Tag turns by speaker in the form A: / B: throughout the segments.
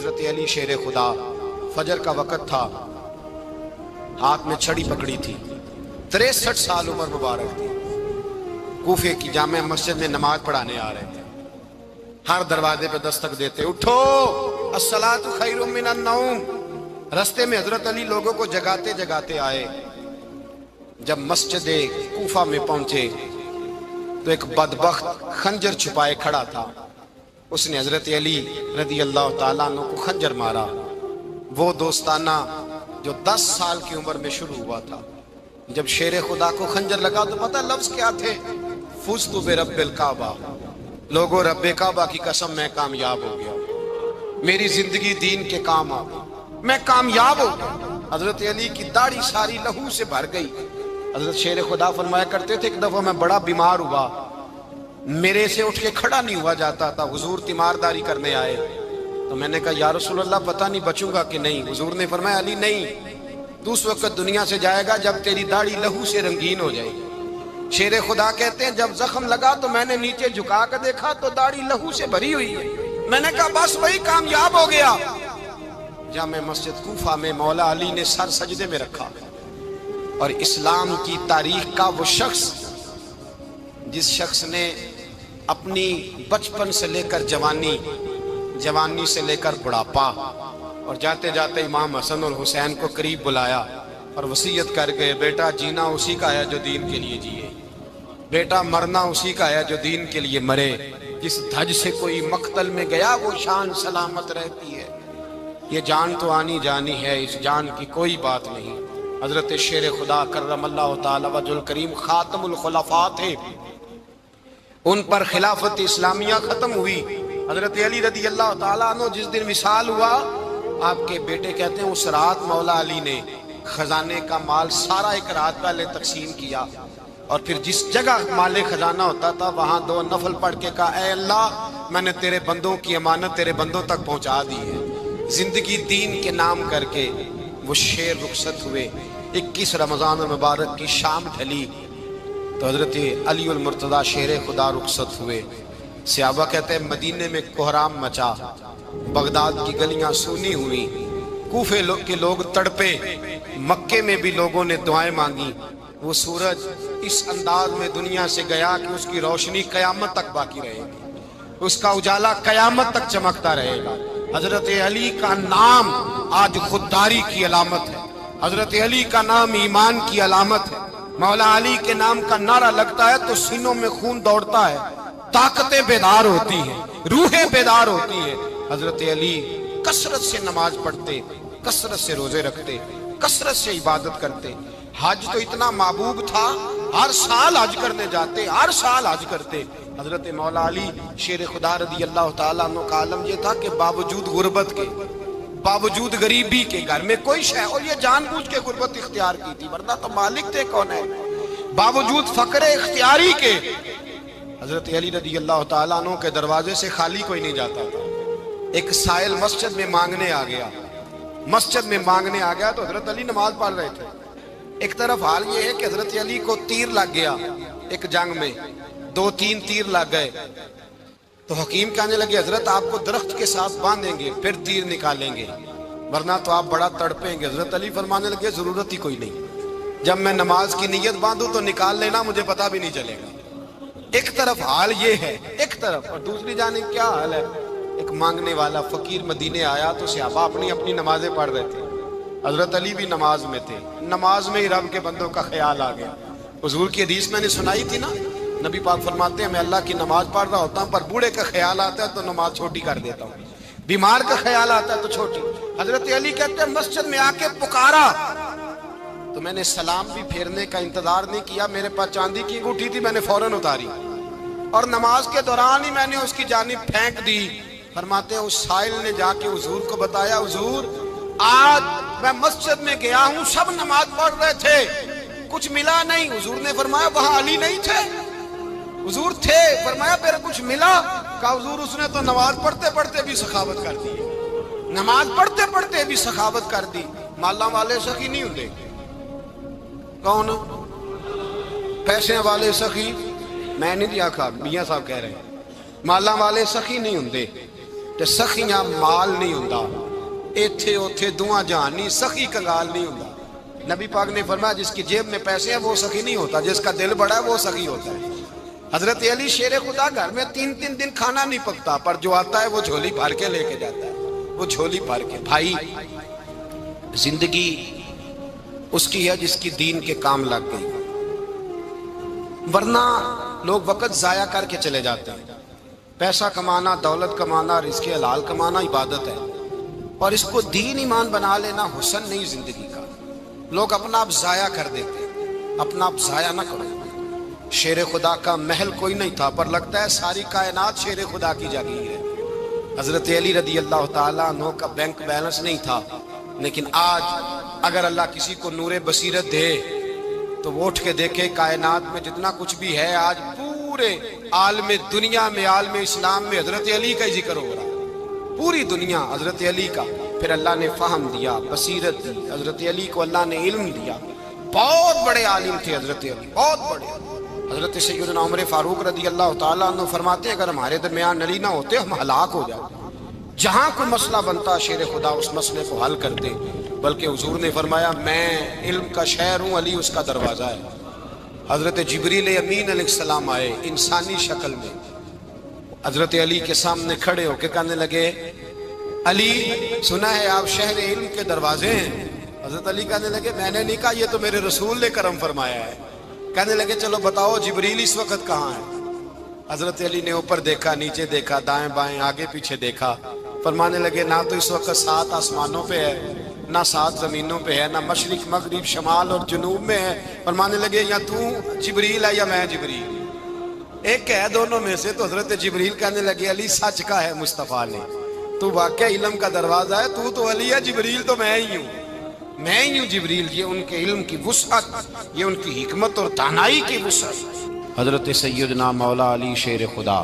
A: حضرت علی شیر خدا، فجر کا وقت تھا، ہاتھ میں چھڑی پکڑی تھی، 63 سال عمر مبارک تھی، کوفے کی جامع مسجد میں نماز پڑھانے آ رہے تھے۔ ہر دروازے پہ دستک دیتے، اٹھو الصلاۃ خیر من النوم۔ رستے میں حضرت علی لوگوں کو جگاتے جگاتے آئے۔ جب مسجد کوفہ میں پہنچے تو ایک بدبخت خنجر چھپائے کھڑا تھا، اس نے حضرت علی رضی اللہ تعالیٰ عنہ کو خنجر مارا۔ وہ دوستانہ جو 10 سال کی عمر میں شروع ہوا تھا، جب شیر خدا کو خنجر لگا تو پتہ لفظ کیا تھے؟ فزت برب الکعبہ، لوگوں رب کعبہ کی قسم میں کامیاب ہو گیا، میری زندگی دین کے کام آ گئی، میں کامیاب ہو گیا۔ حضرت علی کی داڑھی ساری لہو سے بھر گئی۔ حضرت شیر خدا فرمایا کرتے تھے، ایک دفعہ میں بڑا بیمار ہوا، میرے سے اٹھ کے کھڑا نہیں ہوا جاتا تھا، حضور تیمارداری کرنے آئے تو میں نے کہا یا رسول اللہ پتہ نہیں بچوں گا کہ نہیں۔ حضور نے فرمایا علی نہیں، تو اس وقت دنیا سے جائے گا جب تیری داڑھی لہو سے رنگین ہو جائے گی۔ شیر خدا کہتے ہیں جب زخم لگا تو میں نے نیچے جھکا کر دیکھا تو داڑھی لہو سے بھری ہوئی ہے، میں نے کہا بس وہی کامیاب ہو گیا۔ جامع مسجد کوفہ میں مولا علی نے سر سجدے میں رکھا، اور اسلام کی تاریخ کا وہ شخص جس شخص نے اپنی بچپن سے لے کر جوانی، جوانی سے لے کر بڑھاپا، اور جاتے جاتے امام حسن اور حسین کو قریب بلایا اور وصیت کر گئے، بیٹا جینا اسی کا ہے جو دین کے لیے جیے، بیٹا مرنا اسی کا ہے جو دین کے لیے مرے، جس دھج سے کوئی مقتل میں گیا وہ شان سلامت رہتی ہے، یہ جان تو آنی جانی ہے، اس جان کی کوئی بات نہیں۔ حضرت شیر خدا کرم اللہ تعالی وجہ الکریم خاتم الخلفاء تھے، ان پر خلافت اسلامیہ ختم ہوئی۔ حضرت علی رضی اللہ تعالیٰ عنہ جس دن وصال ہوا، آپ کے بیٹے کہتے ہیں اس رات مولا علی نے خزانے کا مال سارا ایک رات پہلے تقسیم کیا، اور پھر جس جگہ مال خزانہ ہوتا تھا وہاں 2 نفل پڑھ کے کہا اے اللہ میں نے تیرے بندوں کی امانت تیرے بندوں تک پہنچا دی ہے۔ زندگی دین کے نام کر کے وہ شیر رخصت ہوئے۔ 21 رمضان المبارک کی شام ڈھلی تو حضرت علی المرتضیٰ شیر خدا رخصت ہوئے۔ صحابہ کہتے ہیں مدینے میں کوہرام مچا، بغداد کی گلیاں سونی ہوئی، کوفے کے لوگ تڑپے، مکے میں بھی لوگوں نے دعائیں مانگی۔ وہ سورج اس انداز میں دنیا سے گیا کہ اس کی روشنی قیامت تک باقی رہے گی، اس کا اجالا قیامت تک چمکتا رہے گا۔ حضرت علی کا نام آج خودداری کی علامت ہے، حضرت علی کا نام ایمان کی علامت ہے۔ مولا علی کے نام کا نعرہ لگتا ہے تو سینوں میں خون دوڑتا ہے، طاقتیں بیدار ہوتی ہیں، روحیں بیدار ہوتی ہیں۔ حضرت علی کثرت سے نماز پڑھتے، کثرت سے روزے رکھتے، کثرت سے عبادت کرتے۔ حج تو اتنا محبوب تھا، ہر سال حج کرنے جاتے، ہر سال حج کرتے۔ حضرت مولا علی شیر خدا رضی اللہ تعالیٰ عنہ کا عالم یہ تھا کہ باوجود غربت کے، باوجود غریبی کے، گھر میں کوئی شے، اور یہ جان بوجھ کے غربت اختیار کی تھی ورنہ تو مالک تھے کون ہے، باوجود فقر اختیاری کے حضرت علی رضی اللہ تعالیٰ عنہ کے دروازے سے خالی کوئی نہیں جاتا تھا۔ ایک سائل مسجد میں مانگنے آ گیا، مسجد میں مانگنے آ گیا تو حضرت علی نماز پڑھ رہے تھے۔ ایک طرف حال یہ ہے کہ حضرت علی کو تیر لگ گیا ایک جنگ میں، 2-3 تیر لگ گئے تو حکیم کہنے لگے حضرت آپ کو درخت کے ساتھ باندھیں گے پھر تیر نکالیں گے ورنہ تو آپ بڑا تڑپیں گے۔ حضرت علی فرمانے لگے ضرورت ہی کوئی نہیں، جب میں نماز کی نیت باندھوں تو نکال لینا، مجھے پتہ بھی نہیں چلے گا۔ ایک طرف حال یہ ہے، ایک طرف، اور دوسری جانب کیا حال ہے؟ ایک مانگنے والا فقیر مدینے آیا تو صحابہ اپنی اپنی نمازیں پڑھ رہے تھے، حضرت علی بھی نماز میں تھے، نماز میں ہی رب کے بندوں کا خیال آ گیا۔ حضور کی حدیث میں نے سنائی تھی نا، نبی پاک فرماتے ہیں میں اللہ کی نماز پڑھ رہا ہوتا ہوں پر بوڑھے کا خیال آتا ہے تو نماز چھوٹی کر دیتا ہوں، بیمار کا خیال آتا ہے تو چھوٹی۔ حضرت علی کہتے ہیں مسجد میں آ کے پکارا تو میں نے سلام بھی پھیرنے کا انتظار نہیں کیا، میرے پاس چاندی کی انگوٹھی تھی، میں نے فوراً اتاری اور نماز کے دوران ہی میں نے اس کی جانب پھینک دی۔ فرماتے ہیں اس سائل نے جا کے حضور کو بتایا حضور آج میں مسجد میں گیا ہوں، سب نماز پڑھ رہے تھے، کچھ ملا نہیں۔ حضور نے فرمایا وہاں علی نہیں تھے؟ حضور تھے۔ فرمایا پھر کچھ ملا؟ کہا حضور اس نے تو نماز پڑھتے پڑھتے بھی سخاوت کر دی، نماز پڑھتے پڑھتے بھی سخاوت کر دی۔ مالاں والے سخی نہیں ہوندے، کون؟ پیسے والے سخی میں نہیں دیا، کھا میاں صاحب کہہ رہے ہیں مالاں والے سخی نہیں ہوندے، تے سخیاں مال نہیں ہوندا، ایتھے اوتھے دعا جہان نہیں، سخی کنگال نہیں ہوندا۔ نبی پاک نے فرمایا جس کی جیب میں پیسے ہیں وہ سخی نہیں ہوتا، جس کا دل بڑا ہے وہ سخی ہوتا ہے۔ حضرت علی شیر خدا گھر میں 3 دن کھانا نہیں پکتا، پر جو آتا ہے وہ جھولی بھر کے لے کے جاتا ہے، وہ جھولی بھر کے۔ بھائی زندگی اس کی ہے جس کی دین کے کام لگ گئی، ورنہ لوگ وقت ضائع کر کے چلے جاتے ہیں۔ پیسہ کمانا، دولت کمانا، رزق حلال کمانا عبادت ہے، اور اس کو دین ایمان بنا لینا حسن نہیں زندگی کا۔ لوگ اپنا آپ ضائع کر دیتے ہیں، اپنا آپ ضائع نہ کرو۔ شیر خدا کا محل کوئی نہیں تھا، پر لگتا ہے ساری کائنات شیر خدا کی جاگیر ہے۔ حضرت علی رضی اللہ تعالیٰ عنہ کا بینک بیلنس نہیں تھا، لیکن آج اگر اللہ کسی کو نور بصیرت دے تو وہ اٹھ کے دیکھے کائنات میں جتنا کچھ بھی ہے، آج پورے عالم دنیا میں، عالم اسلام میں حضرت علی کا ہی ذکر ہو رہا ہے، پوری دنیا حضرت علی کا۔ پھر اللہ نے فہم دیا، بصیرت دی، حضرت علی کو اللہ نے علم دیا۔ بہت بڑے عالم تھے حضرت علی، بہت بڑے۔ حضرت سیدنا عمر فاروق رضی اللہ تعالیٰ عنہ فرماتے ہیں اگر ہمارے درمیان علی نہ ہوتے ہم ہلاک ہو جاتے، جہاں کوئی مسئلہ بنتا شیر خدا اس مسئلے کو حل کرتے۔ بلکہ حضور نے فرمایا میں علم کا شہر ہوں، علی اس کا دروازہ ہے۔ حضرت جبریل امین علیہ السلام آئے انسانی شکل میں، حضرت علی کے سامنے کھڑے ہو کے کہنے لگے علی سنا ہے آپ شہر علم کے دروازے ہیں۔ حضرت علی کہنے لگے میں نے نہیں کہا، یہ تو میرے رسول نے کرم فرمایا ہے۔ کہنے لگے چلو بتاؤ جبریل اس وقت کہاں ہے؟ حضرت علی نے اوپر دیکھا، نیچے دیکھا، دائیں بائیں آگے پیچھے دیکھا، فرمانے لگے نہ تو اس وقت 7 آسمانوں پہ ہے، نہ 7 زمینوں پہ ہے، نہ مشرق مغرب شمال اور جنوب میں ہے۔ فرمانے لگے یا تو جبریل ہے یا میں جبریل، ایک ہے دونوں میں سے۔ تو حضرت جبریل کہنے لگے علی سچ کا ہے مصطفیٰ نے، تو واقعہ علم کا دروازہ ہے، تو علی ہے، جبریل تو میں ہی ہوں، میں ہی ہوں جبریل۔ یہ ان کے علم کی وسعت، یہ ان کی حکمت اور دانائی کی وسعت۔ حضرت سیدنا مولا علی شیر خدا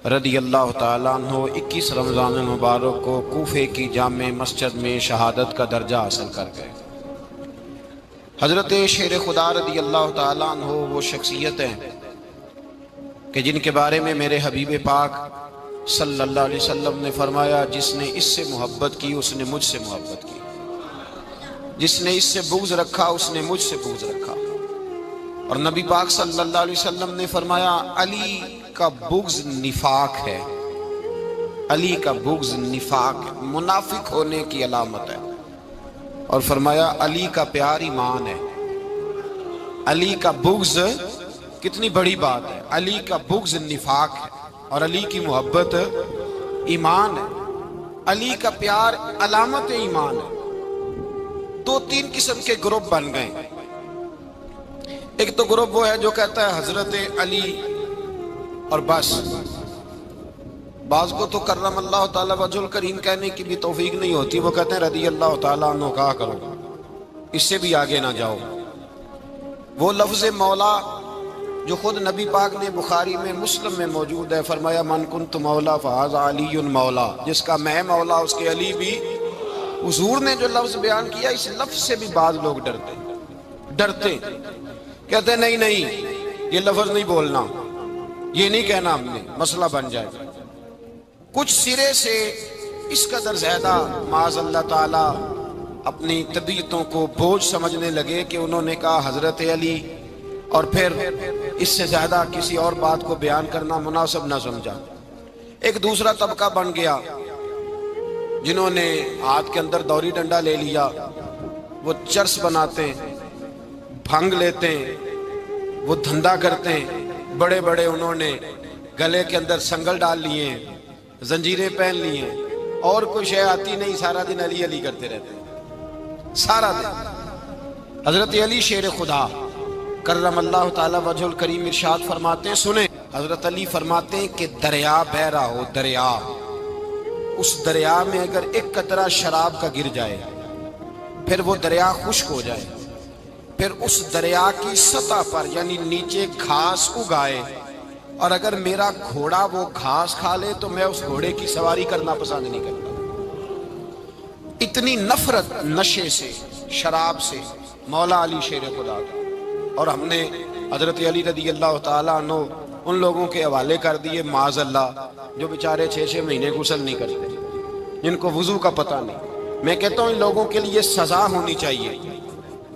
A: رضی اللہ تعالیٰ عنہ 21 رمضان المبارک کو کوفے کی جامع مسجد میں شہادت کا درجہ حاصل کر گئے۔ حضرت شیر خدا رضی اللہ تعالیٰ عنہ وہ شخصیت ہیں کہ جن کے بارے میں میرے حبیب پاک صلی اللہ علیہ وسلم نے فرمایا جس نے اس سے محبت کی اس نے مجھ سے محبت کی، جس نے اس سے بغض رکھا اس نے مجھ سے بغض رکھا۔ اور نبی پاک صلی اللہ علیہ وسلم نے فرمایا علی کا بغض نفاق ہے، علی کا بغض نفاق ہے، منافق ہونے کی علامت ہے۔ اور فرمایا علی کا پیار ایمان ہے، علی کا بغض کتنی بڑی بات ہے، علی کا بغض نفاق ہے اور علی کی محبت ایمان ہے، علی کا پیار علامت ایمان ہے۔ 2-3 قسم کے گروپ بن گئے۔ ایک تو گروپ وہ ہے جو کہتا ہے حضرت علی اور بس، بعض کو تو کرم اللہ تعالیٰ وجہ الکریم کہنے کی بھی توفیق نہیں ہوتی، وہ کہتے ہیں رضی اللہ تعالیٰ عنہ کہا کرو، اس سے بھی آگے نہ جاؤ۔ وہ لفظ مولا جو خود نبی پاک نے بخاری میں مسلم میں موجود ہے، فرمایا من کنت مولا فہذا علی مولا، جس کا میں مولا اس کے علی بھی۔ حضور نے جو لفظ بیان کیا اس لفظ سے بھی بعض لوگ ڈرتے کہتے ہیں نہیں یہ لفظ نہیں بولنا، یہ نہیں کہنا ہم نے، مسئلہ بن جائے گا۔ کچھ سرے سے اس قدر زیادہ معاذ اللہ تعالی اپنی طبیعتوں کو بوجھ سمجھنے لگے کہ انہوں نے کہا حضرت علی، اور پھر اس سے زیادہ کسی اور بات کو بیان کرنا مناسب نہ سمجھا۔ ایک دوسرا طبقہ بن گیا جنہوں نے ہاتھ کے اندر دوری ڈنڈا لے لیا، وہ چرس بناتے ہیں، بھنگ لیتے ہیں، وہ دھندا کرتے ہیں، بڑے بڑے انہوں نے گلے کے اندر سنگل ڈال لیے ہیں، زنجیریں پہن لی ہیں، اور کوئی شے آتی نہیں، سارا دن علی علی کرتے رہتے ہیں سارا دن۔ حضرت علی شیر خدا کرم اللہ تعالی وجہ الکریم ارشاد فرماتے ہیں، سنیں، حضرت علی فرماتے ہیں کہ دریا بہ رہا ہو، دریا، اس دریا میں اگر ایک قطرہ شراب کا گر جائے پھر وہ دریا خشک ہو جائے، پھر اس دریا کی سطح پر یعنی نیچے گھاس اگائے، اور اگر میرا گھوڑا وہ گھاس کھا لے تو میں اس گھوڑے کی سواری کرنا پسند نہیں کرتا۔ اتنی نفرت نشے سے، شراب سے مولا علی شیر خدا کا۔ اور ہم نے حضرت علی رضی اللہ تعالیٰ عنہ ان لوگوں کے حوالے کر دیے معاذ اللہ جو بیچارے 6 مہینے غسل نہیں کرتے، جن کو وضو کا پتہ نہیں۔ میں کہتا ہوں ان لوگوں کے لیے سزا ہونی چاہیے۔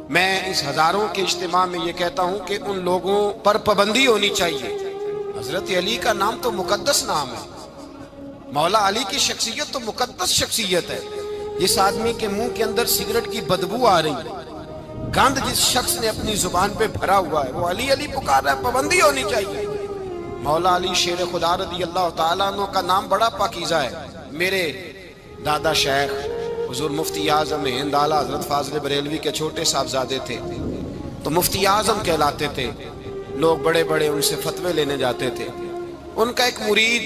A: میں اس ہزاروں کے اجتماع میں یہ کہتا ہوں کہ ان لوگوں پر پابندی ہونی چاہیے۔ حضرت علی کا نام تو مقدس نام ہے، مولا علی کی شخصیت تو مقدس شخصیت ہے۔ جس آدمی کے منہ کے اندر سگریٹ کی بدبو آ رہی ہے، گند جس شخص نے اپنی زبان پہ بھرا ہوا ہے، وہ علی علی پکار رہا ہے، پابندی ہونی چاہیے۔ مولا علی شیر خدا رضی اللہ تعالیٰ عنہ کا نام بڑا پاکیزہ ہے۔ میرے دادا شیخ حضور مفتی اعظم ہند اعلیٰ حضرت فاضل بریلوی کے چھوٹے صاحبزادے تھے، تو مفتی اعظم کہلاتے تھے، لوگ بڑے بڑے ان سے فتوے لینے جاتے تھے۔ ان کا ایک مرید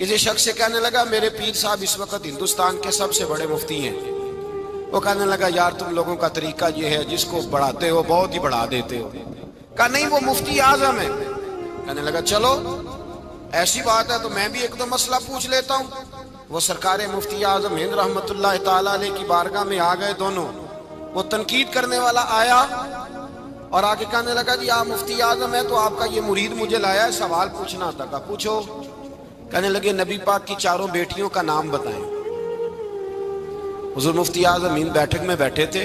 A: کسی شخص سے کہنے لگا میرے پیر صاحب اس وقت ہندوستان کے سب سے بڑے مفتی ہیں۔ وہ کہنے لگا یار تم لوگوں کا طریقہ یہ ہے جس کو بڑھاتے ہو بہت ہی بڑھا دیتے ہو۔ کہا نہیں وہ مفتی اعظم ہے۔ کہنے لگا چلو ایسی بات ہے تو میں بھی ایک دو مسئلہ پوچھ لیتا ہوں۔ وہ سرکار مفتی اعظم ہند رحمت اللہ تعالیٰ علیہ کی بارگاہ میں آ گئے دونوں۔ وہ تنقید کرنے والا آیا اور آگے کہنے لگا جی آپ مفتی اعظم ہے تو آپ کا یہ مرید مجھے لایا ہے، سوال پوچھنا تھا۔ کہا پوچھو۔ کہنے لگے نبی پاک کی 4 بیٹیوں کا نام بتائیں۔ حضور مفتی اعظم ہند بیٹھک میں بیٹھے تھے،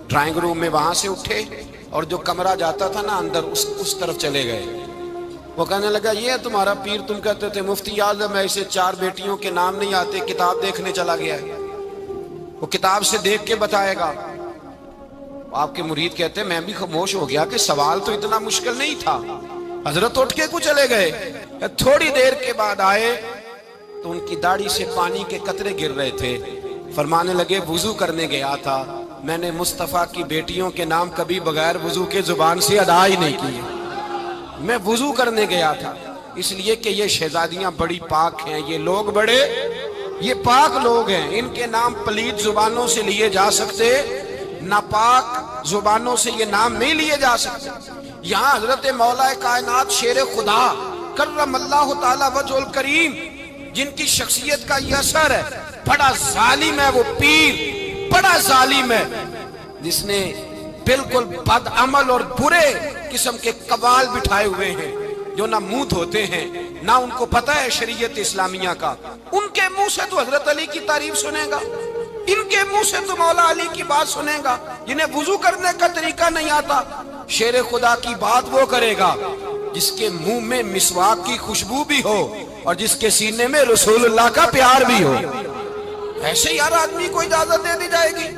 A: ڈرائنگ روم میں، وہاں سے اٹھے اور جو کمرہ جاتا تھا نا اندر اس طرف چلے گئے۔ وہ کہنے لگا یہ ہے تمہارا پیر، تم کہتے تھے مفتی اعظم ہے، اسے 4 بیٹیوں کے نام نہیں آتے، کتاب دیکھنے چلا گیا ہے، وہ کتاب سے دیکھ کے بتائے گا۔ آپ کے مرید کہتے میں بھی خاموش ہو گیا کہ سوال تو اتنا مشکل نہیں تھا۔ حضرت اٹھ کے کو چلے گئے۔ تھوڑی دیر کے بعد آئے تو ان کی داڑھی سے پانی کے قطرے گر رہے تھے۔ فرمانے لگے وضو کرنے گیا تھا، میں نے مصطفیٰ کی بیٹیوں کے نام کبھی بغیر وضو کے زبان سے ادا ہی نہیں کیے۔ میں وضو کرنے گیا تھا اس لیے کہ یہ شہزادیاں بڑی پاک ہیں، یہ لوگ بڑے یہ پاک لوگ ہیں، ان کے نام پلید زبانوں سے لیے جا سکتے، ناپاک زبانوں سے یہ نام نہیں لیے جا سکتے۔ یہاں حضرت مولا کائنات شیر خدا کرم اللہ تعالی وجہ الکریم جن کی شخصیت کا یہ اثر ہے، بڑا ظالم ہے وہ پیر، بڑا ظالم ہے جس نے بالکل بد عمل اور برے قسم کے قوال بٹھائے ہوئے ہیں، جو نہ منہ دھوتے ہیں نہ ان کو پتہ ہے شریعت اسلامیہ کا۔ ان کے منہ سے تو حضرت علی کی تعریف سنے گا، ان کے منہ سے تو مولا علی کی بات سنے گا، جنہیں وضو کرنے کا طریقہ نہیں آتا۔ شیر خدا کی بات وہ کرے گا جس کے منہ میں مسواک کی خوشبو بھی ہو اور جس کے سینے میں رسول اللہ کا پیار بھی ہو۔ ایسے یار آدمی کو اجازت دے دی جائے گی؟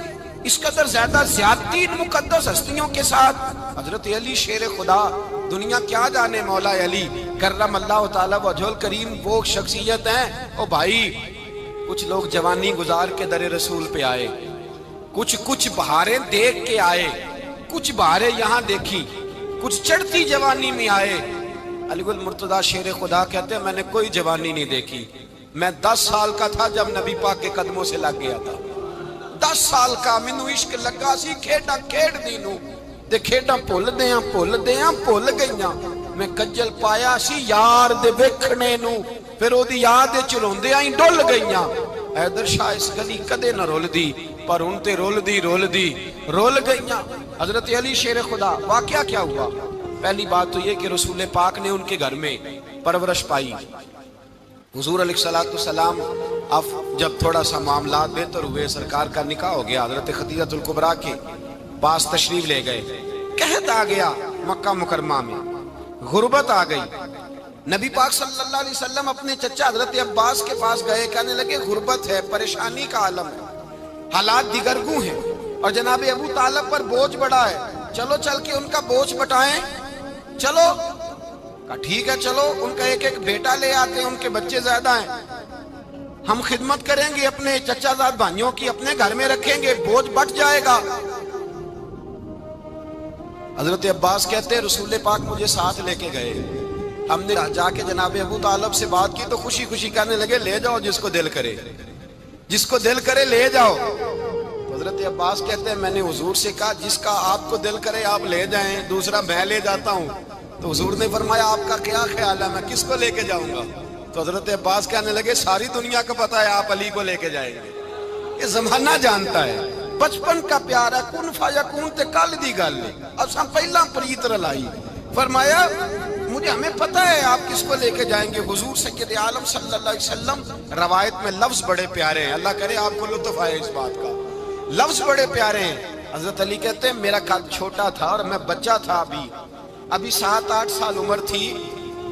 A: اس قدر زیادہ زیادتی ان مقدس ہستیوں کے ساتھ۔ حضرت علی شیر خدا، دنیا کیا جانے مولا علی کرم اللہ تعالی وجہ الکریم وہ شخصیت ہیں۔ او بھائی کچھ لوگ جوانی گزار کے در رسول پہ آئے، کچھ بہاریں دیکھ کے آئے، کچھ بہاریں یہاں دیکھی، کچھ چڑھتی جوانی میں آئے۔ علی گل مرتضیٰ شیر خدا کہتے ہیں میں نے کوئی جوانی نہیں دیکھی، میں 10 سال کا تھا جب نبی پاک کے قدموں سے لگ گیا تھا۔ 10 سال کا مینوں عشق لگا سی، کھیڈاں کھیڈ دی نوں تے کھیڈاں بھول گئیاں۔ میں کجل پایا سی یار دے ویکھنے نوں، پھر او دی یاد وچ روندیاں ہی ڈل گئیاں۔ حیدر شاہ اس گلی کدے نہ رول دی، پر ان تے رول گئیاں۔ حضرت علی شیر خدا، واقعہ کیا ہوا؟ پہلی بات تو یہ کہ رسول پاک نے ان کے گھر میں پرورش پائی۔ حضور علیہ السلام اب جب تھوڑا سا معاملات بہتر ہوئے، سرکار کا نکاح ہو گیا، حضرت خدیجہ الکبریٰ کے پاس تشریف لے گئے۔ قحط آ گیا مکہ مکرمہ میں، غربت آ گئی۔ نبی پاک صلی اللہ علیہ وسلم اپنے چچا حضرت عباس کے پاس گئے، کہنے لگے غربت ہے، پریشانی کا عالم ہے، حالات دیگرگوں ہیں اور جناب ابو طالب پر بوجھ بڑا ہے، چلو چل کے ان کا بوجھ بٹائیں۔ چلو کہا ٹھیک ہے چلو، ان کا ایک بیٹا لے آتے ہیں، ان کے بچے زیادہ ہیں، ہم خدمت کریں گے اپنے چچا زاد بھائیوں کی، اپنے گھر میں رکھیں گے، بوجھ بٹ جائے گا۔ حضرت عباس کہتے ہیں رسول پاک مجھے ساتھ لے کے گئے، ہم نے جا کے جناب ابو طالب سے بات کی تو خوشی خوشی کہنے لگے لے جاؤ جس کو دل کرے لے جاؤ۔ حضرت عباس کہتے ہیں میں نے حضور سے کہا جس کا آپ کو دل کرے آپ لے جائیں، دوسرا میں لے جاتا ہوں۔ تو حضور نے فرمایا آپ کا کیا خیال ہے میں کس کو لے کے جاؤں گا؟ تو حضرت عباس کہنے لگے ساری دنیا کو پتا ہے آپ علی کو لے کے جائیں گے، یہ زمانہ جانتا ہے، بچپن کا پیار ہے، کن فیکون تے کل دی گل اب سب پہلا پریت رلائی۔ فرمایا مجھے ہمیں پتہ ہے آپ کس کو لے کے جائیں گے، حضور سید عالم صلی اللہ علیہ وسلم۔ روایت میں لفظ بڑے پیارے ہیں، اللہ کرے آپ کو لطف آئے اس بات کا، لفظ بڑے پیارے ہیں۔ حضرت علی کہتے ہیں میرا قد چھوٹا تھا اور میں بچہ تھا، ابھی 7-8 سال عمر تھی،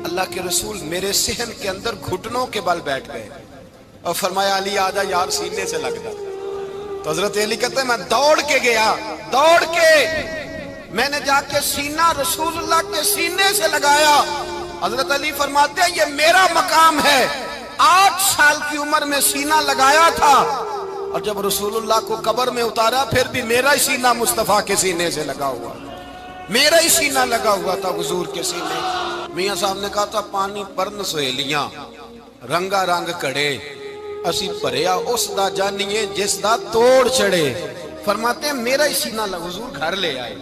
A: اللہ کے رسول میرے صحن کے اندر گھٹنوں کے بل بیٹھ گئے اور فرمایا علی آجا یار سینے سے لگ جا۔ تو حضرت علی کہتے ہیں میں دوڑ کے گیا، دوڑ کے میں نے جا کے سینہ رسول اللہ کے سینے سے لگایا۔ حضرت علی فرماتے ہیں یہ میرا مقام ہے، 8 سال کی عمر میں سینہ لگایا تھا، اور جب رسول اللہ کو قبر میں اتارا پھر بھی میرا ہی سینہ مصطفیٰ کے سینے سے لگا ہوا، میرا ہی سینہ لگا ہوا تھا حضور کے سینے۔ میاں صاحب نے کہا تھا پانی پرن سہیلیاں رنگا رنگ کڑے، اسی پریا اس دا جانیے جس دا توڑ چڑے۔ فرماتے ہیں میرا ہی سینہ لگا، حضور گھر لے آئے۔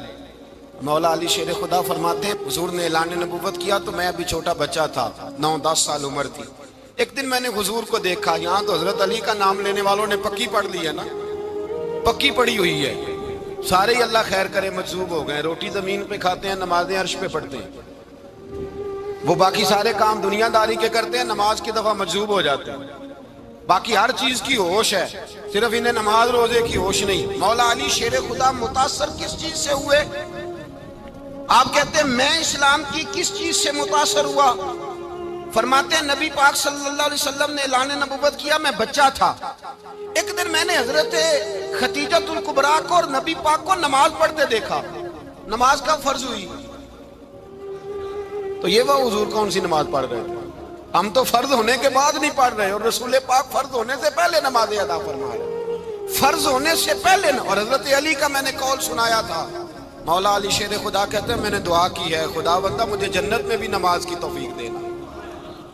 A: مولا علی شیر خدا فرماتے ہیں حضور نے اعلان نبوت کیا تو میں ابھی چھوٹا بچہ تھا، 9-10 سال عمر تھی۔ ایک دن میں نے حضور کو دیکھا، یہاں تو حضرت علی کا نام لینے والوں نے پکی پڑھ لی ہے نا، پکی پڑھی ہوئی ہے، سارے ہی اللہ خیر کرے مجذوب ہو گئے، روٹی زمین پہ کھاتے ہیں، نمازیں عرش پہ پڑھتے ہیں، وہ باقی سارے کام دنیا داری کے کرتے ہیں، نماز کی دفعہ مجذوب ہو جاتے ہیں، باقی ہر چیز کی ہوش ہے، صرف انہیں نماز روزے کی ہوش نہیں۔ مولا علی شیر خدا متاثر کس چیز سے ہوئے؟ آپ کہتے ہیں میں اسلام کی کس چیز سے متاثر ہوا؟ فرماتے ہیں نبی پاک صلی اللہ علیہ وسلم نے اعلان نبوت کیا، میں بچہ تھا، ایک دن میں نے حضرت خدیجۃ الکبریٰ کو اور نبی پاک کو نماز پڑھتے دیکھا، نماز کا فرض ہوئی، تو یہ وہ حضور کون سی نماز پڑھ رہے تھے؟ ہم تو فرض ہونے کے بعد نہیں پڑھ رہے، اور رسول پاک فرض ہونے سے پہلے نماز ادا فرما رہے، فرض ہونے سے پہلے۔ اور حضرت علی کا میں نے قول سنایا تھا، مولا علی شیر خدا کہتے ہیں میں نے دعا کی ہے خدا بندہ مجھے جنت میں بھی نماز کی توفیق دینا،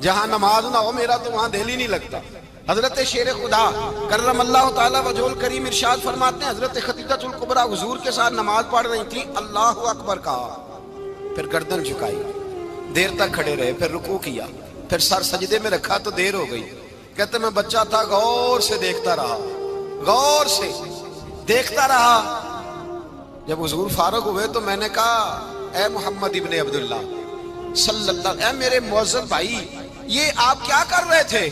A: جہاں نماز نہ ہو میرا تو وہاں دل ہی نہیں لگتا۔ حضرت شیر خدا کرم اللہ تعالیٰ وجہ الکریم ارشاد فرماتے ہیں حضرت خدیجۃ الکبریٰ حضور کے ساتھ نماز پڑھ رہی تھی، اللہ اکبر کہا، پھر گردن جھکائی، دیر تک کھڑے رہے، پھر رکوع کیا، پھر سر سجدے میں رکھا تو دیر ہو گئی۔ کہتے میں بچہ تھا، غور سے دیکھتا رہا، غور سے دیکھتا رہا۔ جب حضور فارغ ہوئے تو میں نے کہا اے محمد ابن عبداللہ صلی اللہ، اے میرے معزز بھائی یہ آپ کیا کر رہے تھے؟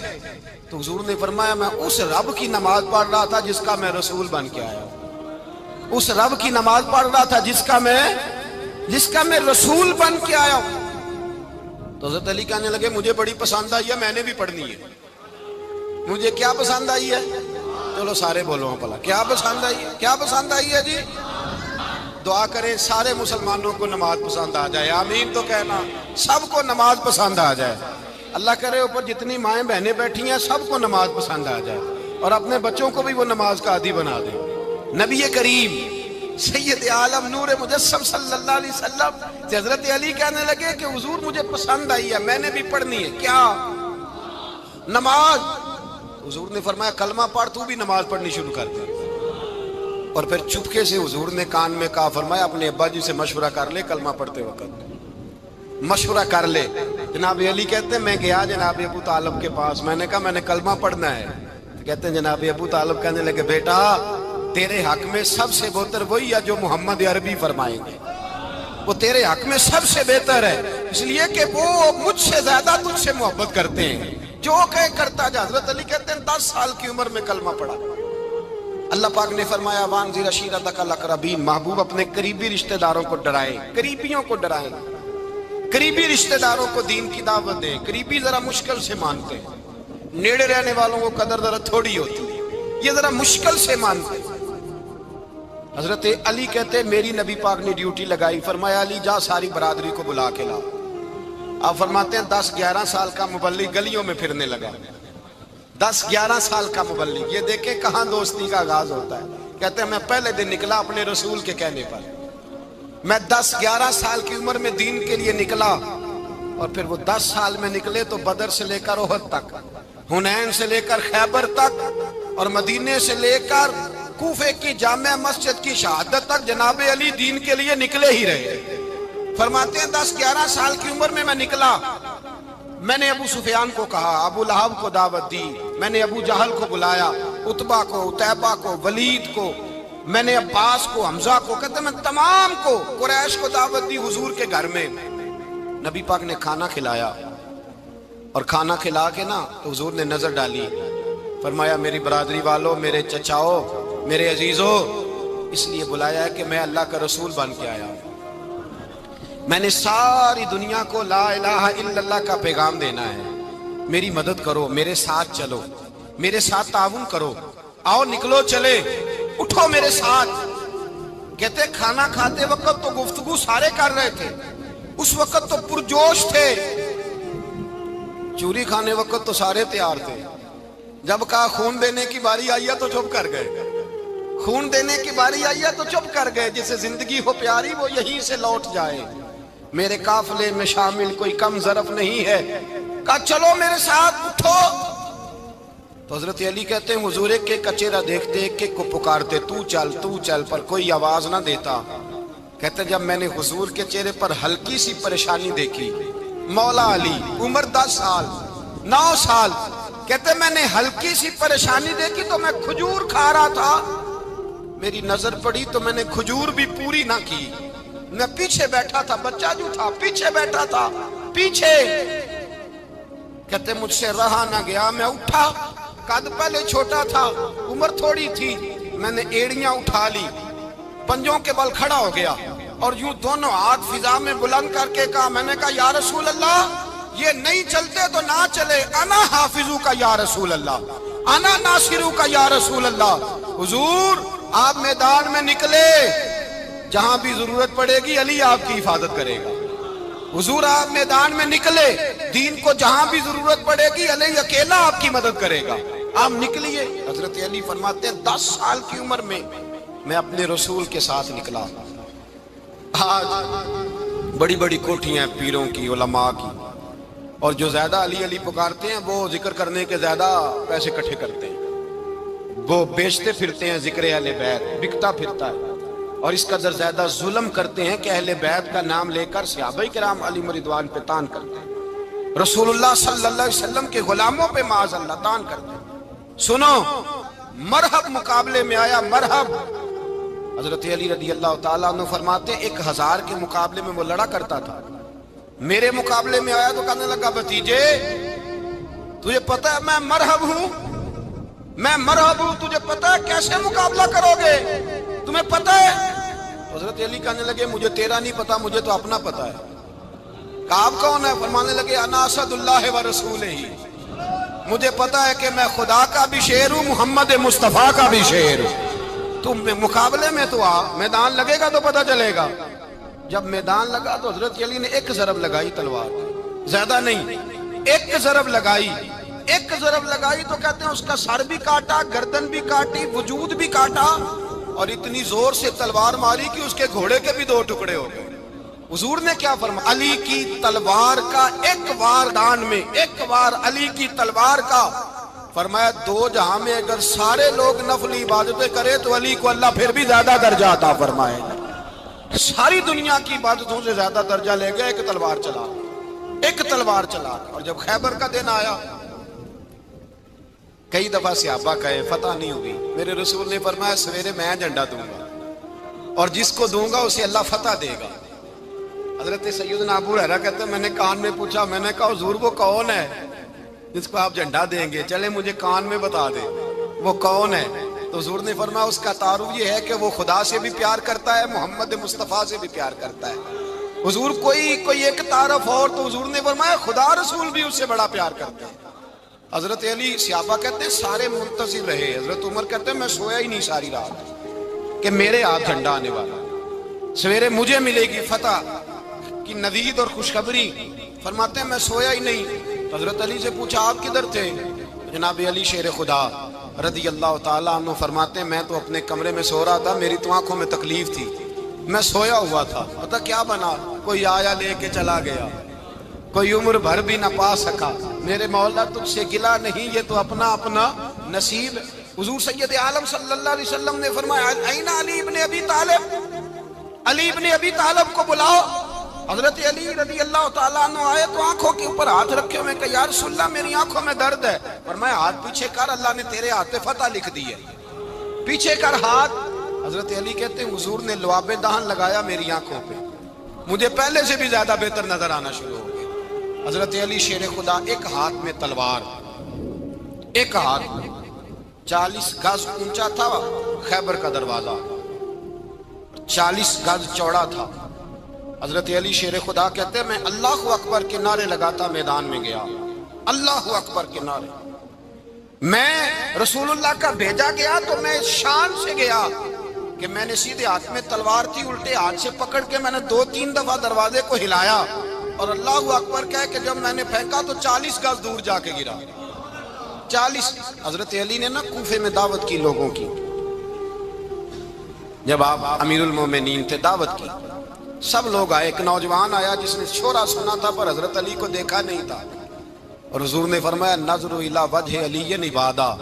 A: تو حضور نے فرمایا میں اس رب کی نماز پڑھ رہا تھا جس کا میں رسول بن کے آیا ہوں، اس رب کی نماز پڑھ رہا تھا جس کا میں رسول بن کے آیا ہوں۔ تو حضرت علی کہنے لگے مجھے بڑی پسند آئی ہے، میں نے بھی پڑھنی ہے۔ مجھے کیا پسند آئی ہے؟ چلو سارے بولو پلا، کیا پسند آئی ہے؟ کیا پسند آئی ہے جی؟ دعا کریں سارے مسلمانوں کو نماز پسند آ جائے، آمین تو کہنا، سب کو نماز پسند آ جائے۔ اللہ کرے اوپر جتنی مائیں بہنیں بیٹھی ہیں سب کو نماز پسند آ جائے، اور اپنے بچوں کو بھی وہ نماز کا عادی بنا دیں۔ نبی کریم سید عالم نور مجسم صلی اللہ علیہ وسلم سے حضرت علی کہنے لگے کہ حضور مجھے پسند آئی ہے، میں نے بھی پڑھنی ہے، کیا؟ نماز۔ حضور نے فرمایا کلمہ پڑھ، تو بھی نماز پڑھنی شروع کر دے۔ اور پھر چپکے سے حضور نے کان میں کہا، فرمایا اپنے ابا جی سے مشورہ کر لے کلمہ پڑھتے وقت، مشورہ کر لے۔ جناب علی کہتے ہیں میں گیا جناب ابو طالب کے پاس، میں نے کہا میں نے کلمہ پڑھنا ہے۔ کہتے ہیں جناب ابو طالب کہنے لگے بیٹا تیرے حق میں سب سے بہتر وہی ہے جو محمد عربی فرمائیں گے، وہ تیرے حق میں سب سے بہتر ہے، اس لیے کہ وہ مجھ سے زیادہ تجھ سے محبت کرتے ہیں، جو کہے کرتا جا۔ حضرت علی کہتے ہیں 10 سال کی عمر میں کلمہ پڑھا۔ اللہ پاک نے فرمایا وانذر عشیرتک الاقربین، محبوب اپنے قریبی رشتہ داروں کو ڈرائیں، قریبیوں کو ڈرائیں، قریبی رشتہ داروں کو دین کی دعوت دیں۔ قریبی ذرا مشکل سے مانتے ہیں، نیڑے رہنے والوں کو قدر ذرا تھوڑی ہوتی ہے، یہ ذرا مشکل سے مانتے ہیں۔ حضرت علی کہتے ہیں میری نبی پاک نے ڈیوٹی لگائی، فرمایا علی جا ساری برادری کو بلا کے لا۔ آپ فرماتے ہیں 10-11 سال کا مبلغ گلیوں میں پھرنے لگا، 10-11 سال کا مبلغ، یہ دیکھیں کہاں دوستی کا آغاز ہوتا ہے۔ کہتے ہیں میں پہلے دن نکلا اپنے رسول کے کہنے پر، میں 10-11 سال کی عمر میں دین کے لیے نکلا، اور پھر وہ 10 سال میں نکلے تو بدر سے لے کر احد تک، حنین سے لے کر خیبر تک، اور مدینے سے لے کر کوفے کی جامع مسجد کی شہادت تک جناب علی دین کے لیے نکلے ہی رہے۔ فرماتے ہیں 10-11 سال کی عمر میں نکلا، میں نے ابو سفیان کو کہا، ابو لہب کو دعوت دی، میں نے ابو جہل کو بلایا، عتبہ کو، عتیبہ کو، ولید کو، میں نے عباس کو، حمزہ کو، کہتے میں تمام کو، قریش کو دعوت دی حضور کے گھر میں۔ نبی پاک نے کھانا کھلایا اور کھانا کھلا کے نا تو حضور نے نظر ڈالی، فرمایا میری برادری والوں، میرے چچاؤ، میرے عزیزوں، اس لیے بلایا ہے کہ میں اللہ کا رسول بن کے آیا ہوں، میں نے ساری دنیا کو لا الہ الا اللہ کا پیغام دینا ہے، میری مدد کرو، میرے ساتھ چلو، میرے ساتھ تعاون کرو، آؤ نکلو چلے، اٹھو میرے ساتھ۔ کہتے کھانا کھاتے وقت تو گفتگو سارے کر رہے تھے، اس وقت تو پرجوش تھے، چوری کھانے وقت تو سارے تیار تھے، جب کہا خون دینے کی باری آئی ہے تو چپ کر گئے، خون دینے کی باری آئی ہے تو چپ کر گئے، جسے زندگی ہو پیاری وہ یہیں سے لوٹ جائے، میرے قافلے میں شامل کوئی کم ظرف نہیں ہے، کہا چلو میرے ساتھ اٹھو۔ تو حضرت علی کہتے ہیں حضور ایک ایک کا چہرہ دیکھتے، ایک ایک کو پکارتے، تو چل، پر کوئی آواز نہ دیتا۔ کہتے جب میں نے حضور کے چہرے پر ہلکی سی پریشانی دیکھی، مولا علی عمر 10 سال 9 سال، کہتے میں نے ہلکی سی پریشانی دیکھی تو میں کھجور کھا رہا تھا، میری نظر پڑی تو میں نے کھجور بھی پوری نہ کی، میں پیچھے بیٹھا تھا، بچہ جو تھا پیچھے بیٹھا تھا، پیچھے۔ کہتے مجھ سے رہا نہ گیا، میں اٹھا، قد پہلے چھوٹا تھا، عمر تھوڑی تھی، میں نے ایڑیاں اٹھا لی، پنجوں کے بل کھڑا ہو گیا اور یوں دونوں ہاتھ فضا میں بلند کر کے کہا، میں نے کہا یا رسول اللہ یہ نہیں چلتے تو نہ چلے، انا حافظو کا یا رسول اللہ، انا ناصرو کا یا رسول اللہ۔ حضور آپ میدان میں نکلے، جہاں بھی ضرورت پڑے گی علی آپ کی حفاظت کرے گا، حضور آپ میدان میں نکلے، دین کو جہاں بھی ضرورت پڑے گی علی اکیلا آپ کی مدد کرے گا، آپ نکلیے۔ حضرت علی فرماتے ہیں 10 سال کی عمر میں میں اپنے رسول کے ساتھ نکلا۔ آج بڑی بڑی کوٹھیاں ہیں پیروں کی، علماء کی، اور جو زیادہ علی علی پکارتے ہیں وہ ذکر کرنے کے زیادہ پیسے اکٹھے کرتے ہیں، وہ بیچتے پھرتے ہیں ذکر اہل بیت، بکتا پھرتا ہے، اور اس قدر زیادہ ظلم کرتے ہیں کہ اہل بیت کا نام لے کر صحابہ کرام علی رضوان پہ تان کرتے ہیں، رسول اللہ صلی اللہ علیہ وسلم کے غلاموں پہ معاذ اللہ تان کرتے ہیں۔ سنو، مرحب مقابلے میں آیا، مرحب۔ حضرت علی رضی اللہ تعالیٰ عنہ فرماتے ہیں 1000 کے مقابلے میں وہ لڑا کرتا تھا، میرے مقابلے میں آیا تو کہنے لگا بھتیجے تجھے پتہ ہے میں مرحب ہوں، میں مرحب ہوں، تجھے پتہ ہے کیسے مقابلہ کرو گے، تمہیں پتہ ہے؟ حضرت علی کہنے لگے مجھے تیرا نہیں پتا، مجھے تو اپنا پتا ہے۔ کہا آپ کون ہے؟ فرمانے لگے انا اسد اللہ و رسولہ، مجھے پتا ہے کہ میں خدا کا بھی شیر ہوں، محمد مصطفیٰ کا بھی شیر ہوں۔ تم مقابلے میں تو آ، میدان لگے گا تو پتا چلے گا۔ جب میدان لگا تو حضرت علی نے ایک ضرب لگائی تلوار، زیادہ نہیں، ایک ضرب لگائی، ایک ضرب لگائی تو کہتے ہیں اس کا سر بھی کاٹا، گردن بھی کاٹی، وجود بھی کاٹا، اور اتنی زور سے تلوار ماری کہ اس کے گھوڑے کے بھی 2 ٹکڑے ہو گئے۔ حضور نے کیا فرمایا؟ علی کی تلوار کا ایک وار دان میں، ایک وار علی کی تلوار کا، فرمایا 2 جہاں میں اگر سارے لوگ نفل عبادتیں کرے تو علی کو اللہ پھر بھی زیادہ درجہ عطا فرمائے گا، ساری دنیا کی عبادتوں سے زیادہ درجہ لے گیا ایک تلوار چلا، ایک تلوار چلا۔ اور جب خیبر کا دن آیا، کئی دفعہ صحابہ کہے فتح نہیں ہوگی، میرے رسول نے فرمایا سویرے میں جھنڈا دوں گا اور جس کو دوں گا اسے اللہ فتح دے گا۔ حضرت سیدنا ابو ہریرہ کہتے ہیں میں نے کان میں پوچھا، میں نے کہا حضور وہ کون ہے جس کو آپ جھنڈا دیں گے؟ چلے مجھے کان میں بتا دیں وہ کون ہے۔ تو حضور نے فرمایا اس کا تعارف یہ ہے کہ وہ خدا سے بھی پیار کرتا ہے، محمد مصطفیٰ سے بھی پیار کرتا ہے۔ حضور کوئی ایک تعارف اور، تو حضور نے فرمایا خدا رسول بھی اس سے بڑا پیار کرتے ہیں۔ حضرت علی صحابہ کہتے ہیں سارے منتظر رہے، حضرت عمر کہتے ہیں میں سویا ہی نہیں ساری رات کہ میرے ہاتھ جھنڈا آنے والا، سویرے مجھے ملے گی فتح کی نوید اور خوشخبری۔ فرماتے ہیں میں سویا ہی نہیں۔ حضرت علی سے پوچھا آپ کدھر تھے؟ جناب علی شیر خدا رضی اللہ تعالیٰ عنہ فرماتے ہیں میں تو اپنے کمرے میں سو رہا تھا، میری تو آنکھوں میں تکلیف تھی، میں سویا ہوا تھا، پتہ کیا بنا، کوئی آیا لے کے چلا گیا، کوئی عمر بھر بھی نہ پا سکا، میرے مولا تجھ سے گلا نہیں، یہ تو اپنا اپنا نصیب۔ حضور سید عالم صلی اللہ علیہ وسلم نے فرمایا این علی ابن ابی طالب، علی ابن ابی طالب کو بلاؤ۔ حضرت علی رضی اللہ تعالیٰ عنہ آئے تو آنکھوں کے اوپر ہاتھ رکھے ہوئے کہ یا رسول اللہ میری آنکھوں میں درد ہے۔ فرمایا ہاتھ پیچھے کر، اللہ نے تیرے ہاتھ پہ فتح لکھ دی ہے، پیچھے کر ہاتھ۔ حضرت علی کہتے ہیں حضور نے لعاب دہن لگایا میری آنکھوں پہ، مجھے پہلے سے بھی زیادہ بہتر نظر آنا شروع ہو گیا۔ حضرت علی شیر خدا، ایک ہاتھ میں تلوار، ایک ہاتھ 40 گز اونچا تھا خیبر کا دروازہ، 40 گز چوڑا تھا۔ حضرت علی شیر خدا کہتے ہیں میں اللہ اکبر کے نعرے لگاتا میدان میں گیا، اللہ اکبر کے نعرے۔ میں رسول اللہ کا بھیجا گیا تو میں شان سے گیا کہ میں نے سیدھے ہاتھ میں تلوار تھی، الٹے ہاتھ سے پکڑ کے میں نے 2-3 دفعہ دروازے کو ہلایا اور اللہ اکبر کہہ کہ جب میں نے پھینکا تو 40 گز دور جا کے گرا۔ 40۔ حضرت علی نے نا کوفے میں دعوت کی لوگوں کی، جب آپ امیر المومنین تھے، دعوت کی، سب لوگ آئے۔ ایک نوجوان آیا جس نے شورا سنا تھا پر حضرت علی کو دیکھا نہیں تھا، اور حضور نے فرمایا نظر الی وجہ علی عبادہ،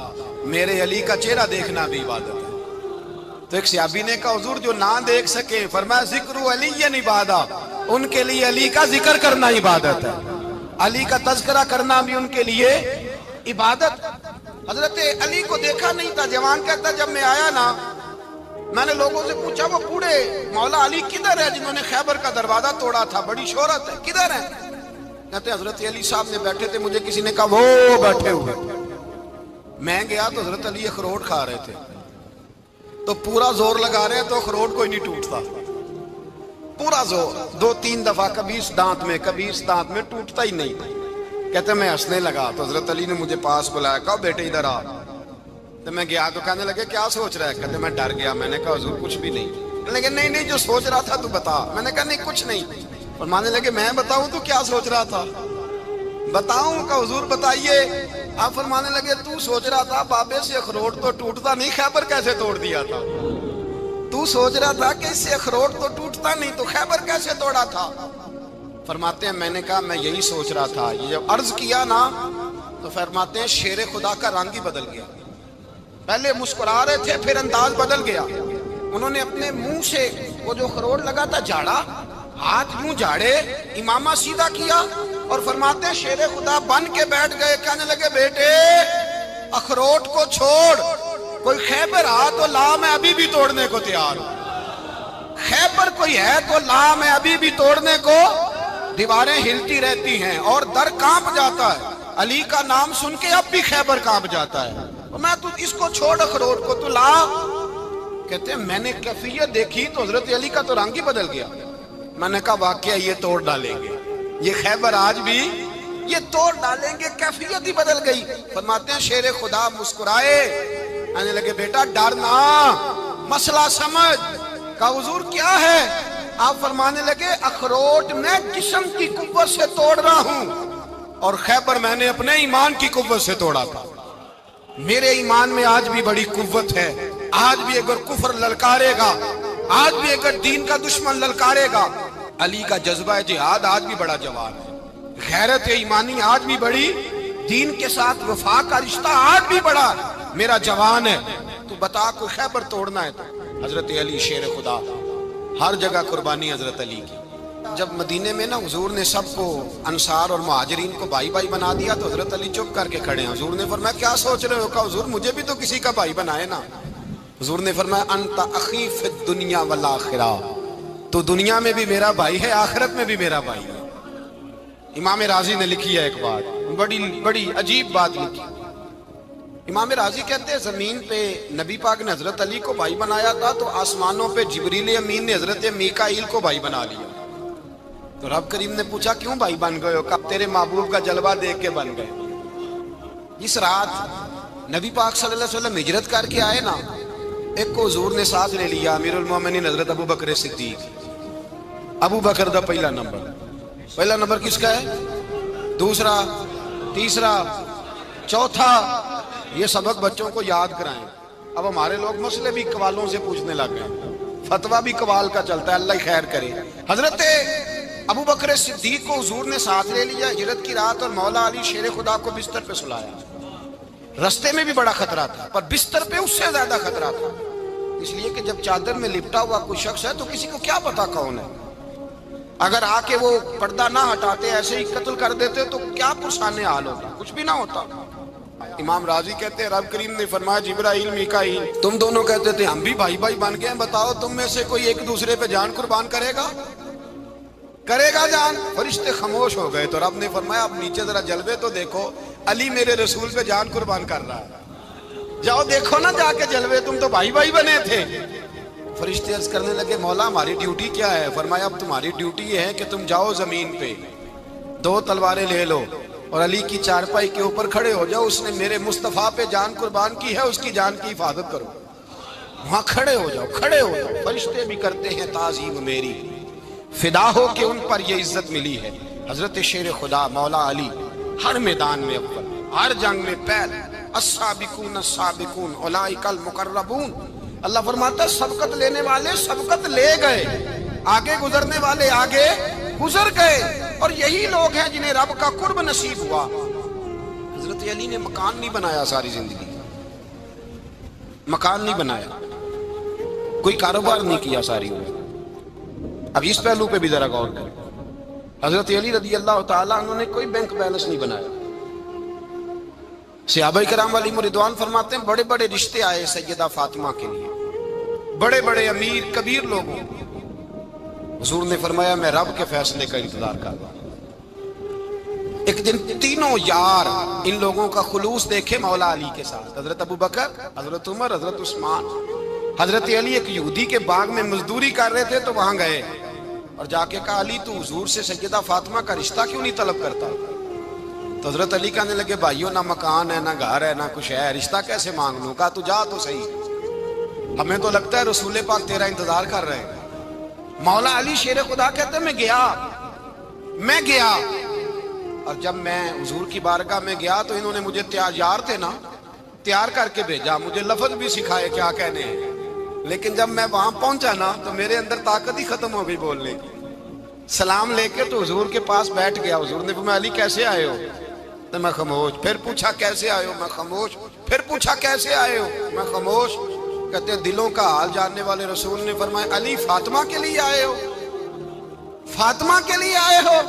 A: میرے علی کا چہرہ دیکھنا بھی عبادت ہے۔ تو ایک صحابی نے کہا حضور جو نہ دیکھ سکے، فرمایا ذکر علی عبادہ، ان کے لیے علی کا ذکر کرنا عبادت ہے، علی کا تذکرہ کرنا بھی ان کے لیے عبادت۔ حضرت علی کو دیکھا نہیں تھا۔ جوان کہتا جب میں آیا نا، میں نے لوگوں سے پوچھا وہ بوڑھے مولا علی کدھر ہے جنہوں نے خیبر کا دروازہ توڑا تھا، بڑی شہرت ہے، کدھر ہے؟ کہتے حضرت علی صاحب نے بیٹھے تھے، مجھے کسی نے کہا وہ بیٹھے ہوئے۔ میں گیا تو حضرت علی اخروٹ کھا رہے تھے، تو پورا زور لگا رہے ہیں تو اخروٹ کوئی نہیں ٹوٹتا، پورا زور 2-3 دفعہ، کبھی اس دانت میں کبھی اس دانت میں، ٹوٹتا ہی نہیں۔ کہتے میں ہنسنے لگا تو حضرت علی نے مجھے پاس بلایا، کہا بیٹے ادھر آ۔ تو میں گیا تو کہنے لگے کیا سوچ رہا ہے؟ کہتے میں ڈر گیا۔ میں نے کہا حضور کچھ بھی نہیں۔ لیکن نہیں جو سوچ رہا تھا تو بتا۔ میں نے کہا نہیں کچھ نہیں۔ فرمانے لگے میں بتاؤں تو کیا سوچ رہا تھا؟ بتاؤں؟ کہ حضور بتائیے۔ آپ فرمانے لگے تو سوچ رہا تھا بابے سے اخروٹ تو ٹوٹتا نہیں، خیبر کیسے توڑ دیا تھا؟ تو سوچ رہا تھا کہ اس سے اخروٹ تو ٹوٹتا نہیں تو خیبر کیسے توڑا تھا؟ فرماتے ہیں میں نے کہا میں یہی سوچ رہا تھا۔ یہ جب عرض کیا نا تو فرماتے ہیں شیر خدا کا رنگ ہی بدل گیا، پہلے مسکرا رہے تھے پھر انداز بدل گیا۔ انہوں نے اپنے منہ سے وہ جو اخروٹ لگا تھا جھاڑا، ہاتھ یوں جھاڑے، امامہ سیدھا کیا، اور فرماتے ہیں شیر خدا بن کے بیٹھ گئے۔ کہنے لگے بیٹے اخروٹ کو چھوڑ، کوئی خیبر آ تو لا، میں ابھی بھی توڑنے کو تیار ہوں۔ خیبر کوئی ہے تو لا، میں ابھی بھی توڑنے کو۔ دیواریں ہلتی رہتی ہیں اور در کانپ جاتا ہے، علی کا نام سن کے اب بھی خیبر کانپ جاتا ہے۔ میں تو اس کو چھوڑ اخروٹ کو تو لا۔ کہتے ہیں میں نے کیفیت دیکھی تو حضرت علی کا تو رنگ ہی بدل گیا۔ میں نے کہا واقعہ یہ توڑ ڈالیں گے، یہ خیبر آج بھی یہ توڑ ڈالیں گے، کیفیت ہی بدل گئی۔ فرماتے ہیں شیر خدا مسکرائے، کہنے لگے بیٹا ڈرنا، مسئلہ سمجھ۔ کہا حضور کیا ہے؟ آپ فرمانے لگے اخروٹ میں جسم کی قوت سے توڑ رہا ہوں اور خیبر میں نے اپنے ایمان کی قوت سے توڑا تھا۔ میرے ایمان میں آج بھی بڑی قوت ہے، آج بھی اگر کفر للکارے گا، آج بھی اگر دین کا دشمن للکارے گا، علی کا جذبہ جہاد آج بھی بڑا جوان ہے، غیرت ایمانی آج بھی بڑی، دین کے ساتھ وفا کا رشتہ آج بھی بڑا میرا جوان ہے۔ تو بتا کوئی خیبر توڑنا ہے تو حضرت علی شیر خدا، ہر جگہ قربانی حضرت علی کی۔ جب مدینے میں نا حضور نے سب کو انصار اور مہاجرین کو بھائی بھائی بنا دیا تو حضرت علی چپ کر کے کھڑے ہیں۔ حضور نے فرمایا کیا سوچ رہے ہو؟ کہا حضور مجھے بھی تو کسی کا بھائی بنائے نا۔ حضور نے فرمایا انت اخی فی الدنیا والآخرہ، تو دنیا میں بھی میرا بھائی ہے، آخرت میں بھی میرا بھائی ہے۔ امام راضی نے لکھی ہے ایک بات، بڑی عجیب بات لکھی۔ امام راضی کہتے ہیں زمین پہ نبی پاک نے حضرت علی کو بھائی بنایا تھا تو آسمانوں پہ جبریل امین نے حضرت میکائیل کو بھائی بنا لیا۔ تو رب کریم نے پوچھا کیوں بھائی بن گئے ہو؟ کب تیرے محبوب کا جلوہ دیکھ کے بن گئے۔ جس رات نبی پاک صلی اللہ علیہ وسلم ہجرت کر کے آئے نا، ایک کو حضور نے ساتھ لے لیا، امیر المومنین حضرت ابو بکر صدیق۔ ابو بکر دا پہلا نمبر کس کا ہے؟ دوسرا، تیسرا، چوتھا، یہ سبق بچوں کو یاد کرائیں۔ اب ہمارے لوگ مسئلے بھی قوالوں سے پوچھنے لگ گئے، فتویٰ بھی قوال کا چلتا ہے، اللہ ہی خیر کرے۔ حضرت ابو بکر صدیق کو حضور نے ساتھ لے لیا ہجرت کی رات، اور مولا علی شیر خدا کو بستر پہ سلایا۔ رستے میں بھی بڑا خطرہ تھا پر بستر پہ اس سے زیادہ خطرہ تھا، اس لیے کہ جب چادر میں لپٹا ہوا کوئی شخص ہے تو کسی کو کیا پتا کون ہے، اگر آ کے وہ پردہ نہ ہٹاتے ایسے ہی قتل کر دیتے تو کیا پرسانے حال ہوتا، کچھ بھی نہ ہوتا۔ امام راضی کہتے ہیں رب کریم نے فرمایا جبرائیل میکائیل تم دونوں کہتے تھے ہم بھی بھائی بھائی بن گئے ہیں، بتاؤ تم میں سے کوئی ایک دوسرے پہ جان قربان کرے گا؟ کرے گا جان؟ فرشتے خاموش ہو گئے تو رب نے فرمایا اب نیچے ذرا جلوے تو دیکھو، علی میرے رسول پہ جان قربان کر رہا ہے، جاؤ دیکھو نا جا کے جلوے، تم تو بھائی بھائی بنے تھے۔ فرشتے عرض کرنے لگے مولا ہماری ڈیوٹی کیا ہے؟ فرمایا اب تمہاری ڈیوٹی یہ ہے کہ تم جاؤ زمین پہ، 2 تلواریں لے لو اور علی کی چارپائی کے اوپر کھڑے ہو جاؤ، اس نے میرے مصطفیٰ پہ جان قربان کی ہے، اس کی جان کی حفاظت کرو۔ وہاں کھڑے ہو جاؤ، کھڑے ہو جاؤ۔ فرشتے بھی کرتے ہیں تعظیم میری، فدا ہو کہ ان پر یہ عزت ملی ہے۔ حضرت شیر خدا مولا علی ہر میدان میں اول، ہر جنگ میں پہل، السابقون السابقون اولئک المقربون۔ اللہ فرماتا ہے سبقت لینے والے سبقت لے گئے، آگے گزرنے والے آگے گزر گئے، اور یہی لوگ ہیں جنہیں رب کا قرب نصیب ہوا۔ حضرت علی نے مکان نہیں بنایا ساری زندگی، مکان نہیں بنایا، کوئی کاروبار نہیں کیا ساری عمر۔ اب اس پہلو پہ بھی ذرا غور کریں، حضرت علی رضی اللہ تعالیٰ عنہ نے کوئی بینک بیلنس نہیں بنایا۔ صحابہ کرام علیہم رضوان فرماتے ہیں بڑے بڑے رشتے آئے سیدہ فاطمہ کے لیے، بڑے بڑے امیر کبیر لوگوں، حضور نے فرمایا میں رب کے فیصلے کا انتظار کر رہا ہوں۔ ایک دن تینوں یار ان لوگوں کا خلوص دیکھے مولا علی کے ساتھ، حضرت ابو بکر، حضرت عمر، حضرت عثمان۔ حضرت علی ایک یہودی کے باغ میں مزدوری کر رہے تھے تو وہاں گئے اور جا کے کہا علی تو حضور سے سیدہ فاطمہ کا رشتہ کیوں نہیں طلب کرتا؟ تو حضرت علی کہنے لگے بھائیوں نہ مکان ہے، نہ گھر ہے، نہ کچھ ہے، رشتہ کیسے مانگ لوں؟ کہا تو جا تو صحیح، ہمیں تو لگتا ہے رسول پاک تیرا انتظار کر رہے ہیں۔ مولا علی شیر خدا کہتے ہیں میں گیا اور جب میں حضور کی بارگاہ میں گیا تو انہوں نے مجھے تیار تھے نا، تیار کر کے بھیجا، مجھے لفظ بھی سکھائے کیا کہنے ہیں، لیکن جب میں وہاں پہنچا نا تو میرے اندر طاقت ہی ختم ہو گئی بولنے کی۔ سلام لے کے تو حضور کے پاس بیٹھ گیا، حضور نے فرمایا علی کیسے آئے ہو؟ تو میں خاموش، پھر پوچھا کیسے آئے ہو؟ میں خاموش، پھر پوچھا کیسے آئے ہو؟ میں خاموش۔ کہتے ہیں دلوں کا حال جاننے والے رسول نے فرمایا علی فاطمہ کے لیے آئے ہو؟ فاطمہ کے لیے آئے ہو؟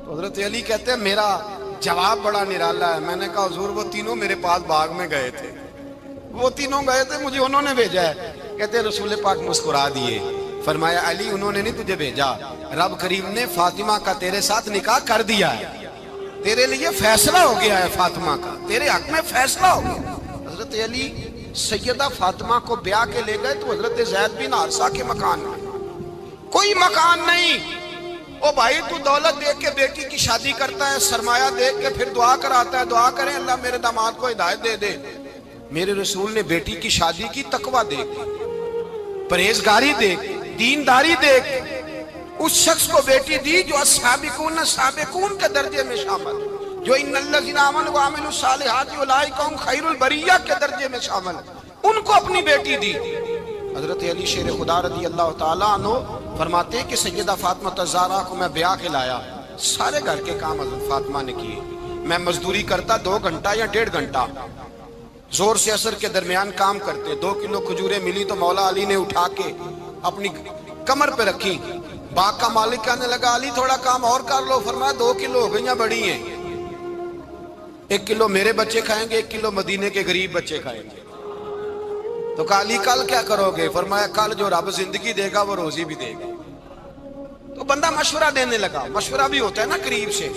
A: تو حضرت علی کہتے ہیں میرا جواب بڑا نرالا ہے۔ میں نے کہا حضور وہ تینوں میرے پاس باغ میں گئے تھے، وہ تینوں گئے تھے، مجھے انہوں نے بھیجا ہے۔ کہتے ہیں رسول پاک مسکرا دیے، فرمایا علی انہوں نے نہیں تجھے بھیجا، رب کریم نے فاطمہ کا تیرے ساتھ نکاح کر دیا ہے، تیرے لیے فیصلہ ہو گیا ہے، فاطمہ کا تیرے حق میں فیصلہ ہو گیا۔ حضرت علی سیدہ فاطمہ کو بیاہ کے لے گئے تو حضرت زید بن حارثہ کے مکان میں کوئی مکان نہیں۔ او بھائی تو دولت دیکھ کے بیٹی کی شادی کرتا ہے، سرمایہ دیکھ کے پھر دعا کراتا ہے، دعا کریں اللہ میرے داماد کو ہدایت دے دے۔ میرے رسول نے بیٹی کی شادی کی تقوی دیکھ، پرہیزگاری دیکھ، دینداری دیکھ، اس شخص کو بیٹی دی جو السابقون السابقون کے درجے میں شامل، جو ان الذین آمنوا وعملوا الصالحات اولئک هم خیر البریہ کے درجے میں شامل، ان کو اپنی بیٹی دی۔ حضرت علی شیر خدا رضی اللہ تعالیٰ عنہ فرماتے ہیں کہ سیدہ فاطمہ الزہرا کو میں بیاہ کے لایا، سارے گھر کے کام حضرت فاطمہ نے کیے، میں مزدوری کرتا 2 گھنٹہ یا 1.5 گھنٹہ، زور سے عصر کے درمیان کام کرتے، 2 کلو کھجوریں ملی تو مولا علی نے اٹھا کے اپنی کمر پہ رکھی۔ باغ کا مالک کہنے لگا علی تھوڑا کام اور کر لو، فرمایا 2 کلو ہو گئیاں بڑی ہیں، 1 کلو میرے بچے کھائیں گے، 1 کلو مدینے کے غریب بچے کھائیں گے۔ تو کہا علی کل کیا کرو گے؟ فرمایا کل جو رب زندگی دے گا وہ روزی بھی دے گا۔ تو بندہ مشورہ دینے لگا، مشورہ بھی ہوتا ہے نا قریب سے،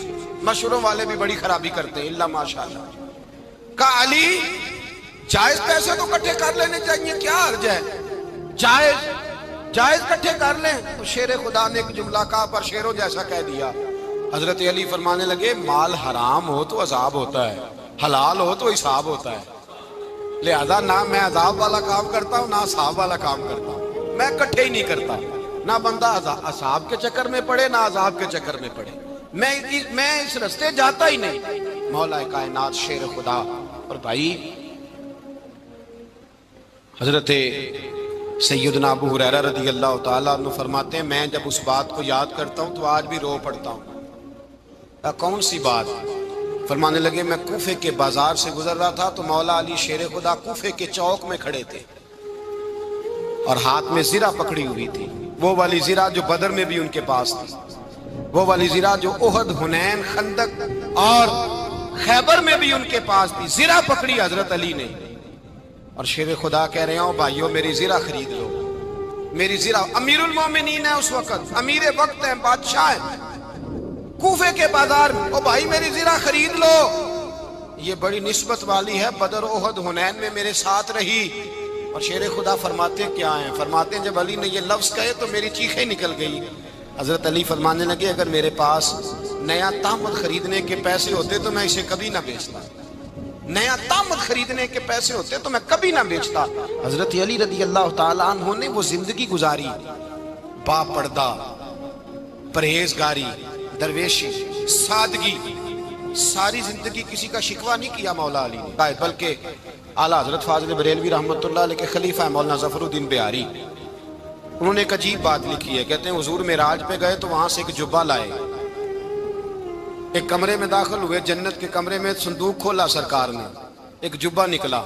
A: مشوروں والے بھی بڑی خرابی کرتے ہیں اللہ ماشاءاللہ۔ کہا علی جائز پیسے تو کٹھے کر لینے چاہیے، کیا حرج ہے، جائز کٹھے کر لیں۔ تو شیر خدا نے ایک جملہ کہا پر شیروں جیسا کہہ دیا۔ حضرت علی فرمانے لگے مال حرام ہو تو عذاب ہوتا ہے، حلال ہو تو حساب ہوتا ہے، لہذا نہ میں عذاب والا کام کرتا ہوں نہ حساب والا کام کرتا ہوں، میں کٹھے ہی نہیں کرتا، نہ بندہ حساب کے چکر میں پڑے نہ عذاب کے چکر میں پڑے، میں اس رستے جاتا ہی نہیں۔ مولا کائنات شیر خدا۔ اور بھائی حضرت سیدنا ابو ہریرہ رضی اللہ تعالیٰ عنہ فرماتے ہیں میں جب اس بات کو یاد کرتا ہوں تو آج بھی رو پڑتا ہوں۔ کون سی بات؟ فرمانے لگے میں کوفے کے بازار سے گزر رہا تھا تو مولا علی شیر خدا کوفے کے چوک میں کھڑے تھے اور ہاتھ میں زرہ پکڑی ہوئی تھی، وہ والی زرہ جو بدر میں بھی ان کے پاس تھی، وہ والی زرہ جو احد، حنین، خندق اور خیبر میں بھی ان کے پاس تھی۔ زرہ پکڑی حضرت علی نے اور شیر خدا کہہ رہے ہوں بھائیوں میری زرہ خرید لو، میری زرہ امیر المومنین ہے اس وقت، امیر وقت ہے، بادشاہ ہے کوفے کے بازار میں، او بھائی میری زرہ خرید لو، یہ بڑی نسبت والی ہے، بدر احد حنین میں میرے ساتھ رہی۔ اور شیر خدا فرماتے کیا ہیں؟ فرماتے ہیں جب علی نے یہ لفظ کہے تو میری چیخیں نکل گئی۔ حضرت علی فرمانے لگے اگر میرے پاس نیا تامت خریدنے کے پیسے ہوتے تو میں اسے کبھی نہ بیچتا، نیا تامت خریدنے کے پیسے ہوتے تو میں کبھی نہ بیچتا۔ حضرت علی رضی اللہ تعالیٰ عنہ نے وہ زندگی گزاری، با پردہ، پرہیزگاری، درویشی، سادگی، ساری زندگی کسی کا شکوہ نہیں کیا مولا علی نے، بلکہ اعلیٰ حضرت فاضل بریلوی رحمۃ اللہ علیہ کے خلیفہ مولانا ظفر الدین بہاری، انہوں نے ایک عجیب بات لکھی ہے، کہتے ہیں حضور معراج پہ گئے تو وہاں سے ایک جبہ لائے، ایک کمرے میں داخل ہوئے، جنت کے کمرے میں صندوق کھولا سرکار نے، ایک جبہ نکلا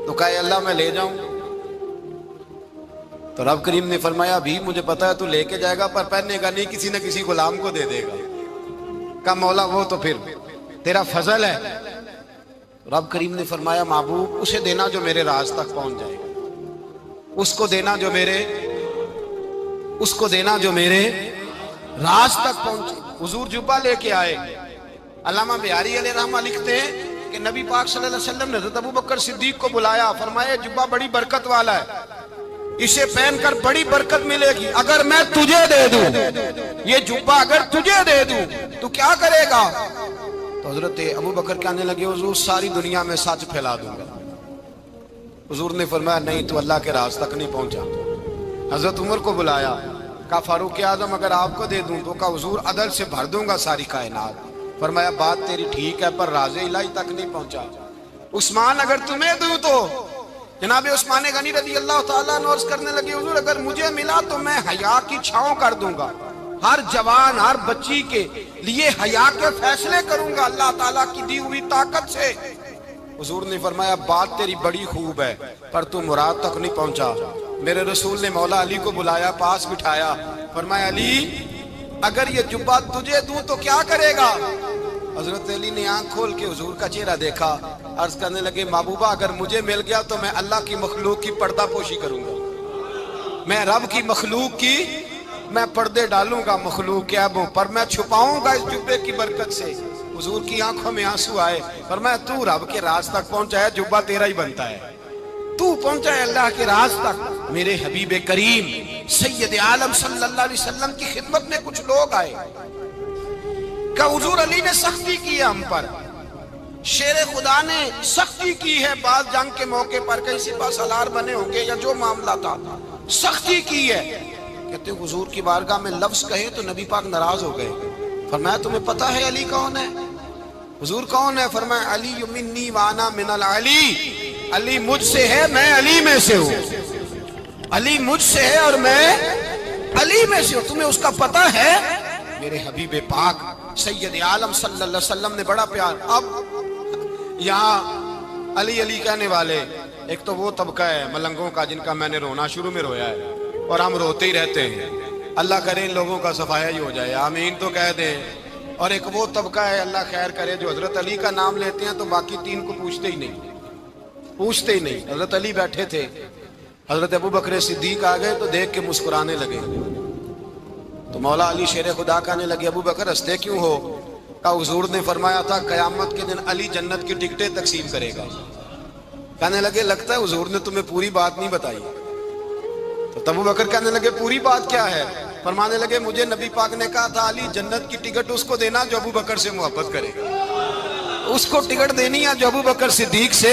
A: تو کہا اے اللہ میں لے جاؤں؟ تو رب کریم نے فرمایا بھی مجھے پتا ہے تو لے کے جائے گا پر پہننے گا نہیں، کسی نہ کسی غلام کو دے دے گا۔ کہا مولا وہ تو پھر تیرا فضل ہے۔ رب کریم نے فرمایا محبوب اسے دینا جو میرے راز تک پہنچ جائے، اس کو دینا جو میرے راز تک پہنچے۔ حضور جبہ لے کے آئے۔ علامہ بہاری علیہ رحمہ لکھتے ہیں کہ نبی پاک صلی اللہ علیہ وسلم نے حضرت ابوبکر صدیق کو بلایا، فرمایا جبہ بڑی برکت والا ہے، اسے پہن کر بڑی برکت ملے گی، اگر میں تجھے دے دوں یہ جبہ، اگر تجھے دے دوں تو کیا کرے گا؟ تو حضرت ابوبکر کہنے لگے حضور ساری دنیا میں سچ پھیلا دوں گا۔ حضور نے فرمایا نہیں تو اللہ کے راز تک نہیں پہنچا۔ حضرت عمر کو بلایا، کہا فاروق اعظم اگر آپ کو دے دوں تو کہا حضور عدل سے بھر دوں گا ساری کائنات۔ فرمایا بات تیری ٹھیک ہے پر راز الہی تک نہیں پہنچا۔ عثمان اگر تمہیں دوں تو جناب عثمان غنی رضی اللہ تعالیٰ عنہ عرض کرنے لگے حضور اگر مجھے ملا تو میں حیا کی چھاؤں کر دوں گا، ہر جوان ہر بچی کے لیے حیا کے فیصلے کروں گا اللہ تعالیٰ کی دی ہوئی طاقت سے۔ حضور نے فرمایا بات تیری بڑی خوب ہے پر تو مراد تک نہیں پہنچا۔ میرے رسول نے مولا علی کو بلایا، پاس بٹھایا، فرمایا علی اگر یہ جبہ تجھے دوں تو کیا کرے گا؟ حضرت علی نے آنکھ کھول کے حضور کا چہرہ دیکھا، عرض کرنے لگے محبوبہ اگر مجھے مل گیا تو میں اللہ کی مخلوق کی پردہ پوشی کروں گا، میں رب کی مخلوق کی میں پردے ڈالوں گا مخلوق کے عیبوں پر، میں چھپاؤں گا اس جبے کی برکت سے۔ حضور کی آنکھوں میں آنسو آئے، فرمایا تو رب کے راز تک پہنچا ہے، جبہ تیرا ہی بنتا ہے، تو پہنچا ہے اللہ کے راز تک۔ میرے حبیب کریم سید عالم صلی اللہ علیہ وسلم کی خدمت میں کچھ لوگ آئے کہ حضور علی نے سختی کی ہے ہم پر، شیر خدا نے سختی کی ہے، بعض جنگ کے موقع پر کہیں سپاہ سالار بنے ہوں گے یا جو معاملہ تھا سختی کی ہے۔ کہتے ہیں حضور کی بارگاہ میں لفظ کہے تو نبی پاک ناراض ہو گئے۔ فرمایا تمہیں پتا ہے علی کون ہے؟ حضور کون ہے؟ فرمایا علی منی وانا من العلی، علی مجھ سے ہے میں علی میں سے ہوں، علی مجھ سے ہے اور میں علی میں سے ہوں، تمہیں اس کا پتہ ہے؟ میرے حبیب پاک سید عالم صلی اللہ علیہ وسلم نے بڑا پیار۔ اب یہاں علی علی کہنے والے ایک تو وہ طبقہ ہے ملنگوں کا جن کا میں نے رونا شروع میں رویا ہے اور ہم روتے ہی رہتے ہیں، اللہ کرے ان لوگوں کا صفایا ہی ہو جائے، آمین تو کہہ دیں۔ اور ایک وہ طبقہ ہے اللہ خیر کرے جو حضرت علی کا نام لیتے ہیں تو باقی تین کو پوچھتے ہی نہیں۔ حضرت علی بیٹھے تھے، حضرت ابوبکر صدیق آ گئے تو دیکھ کے مسکرانے لگے، تو مولا علی شیر خدا کہنے لگے ابوبکر ہنستے کیوں ہو؟ کہا حضور نے فرمایا تھا قیامت کے دن علی جنت کی ٹکٹیں تقسیم کرے گا۔ کہنے لگے لگتا ہے حضور نے تمہیں پوری بات نہیں بتائی۔ تو ابوبکر کہنے لگے پوری بات کیا ہے؟ فرمانے لگے مجھے نبی پاک نے کہا تھا علی جنت کی ٹکٹ اس کو دینا جو ابوبکر سے محبت کرے گا، اس کو ٹکٹ دینی ہے جو ابوبکر صدیق سے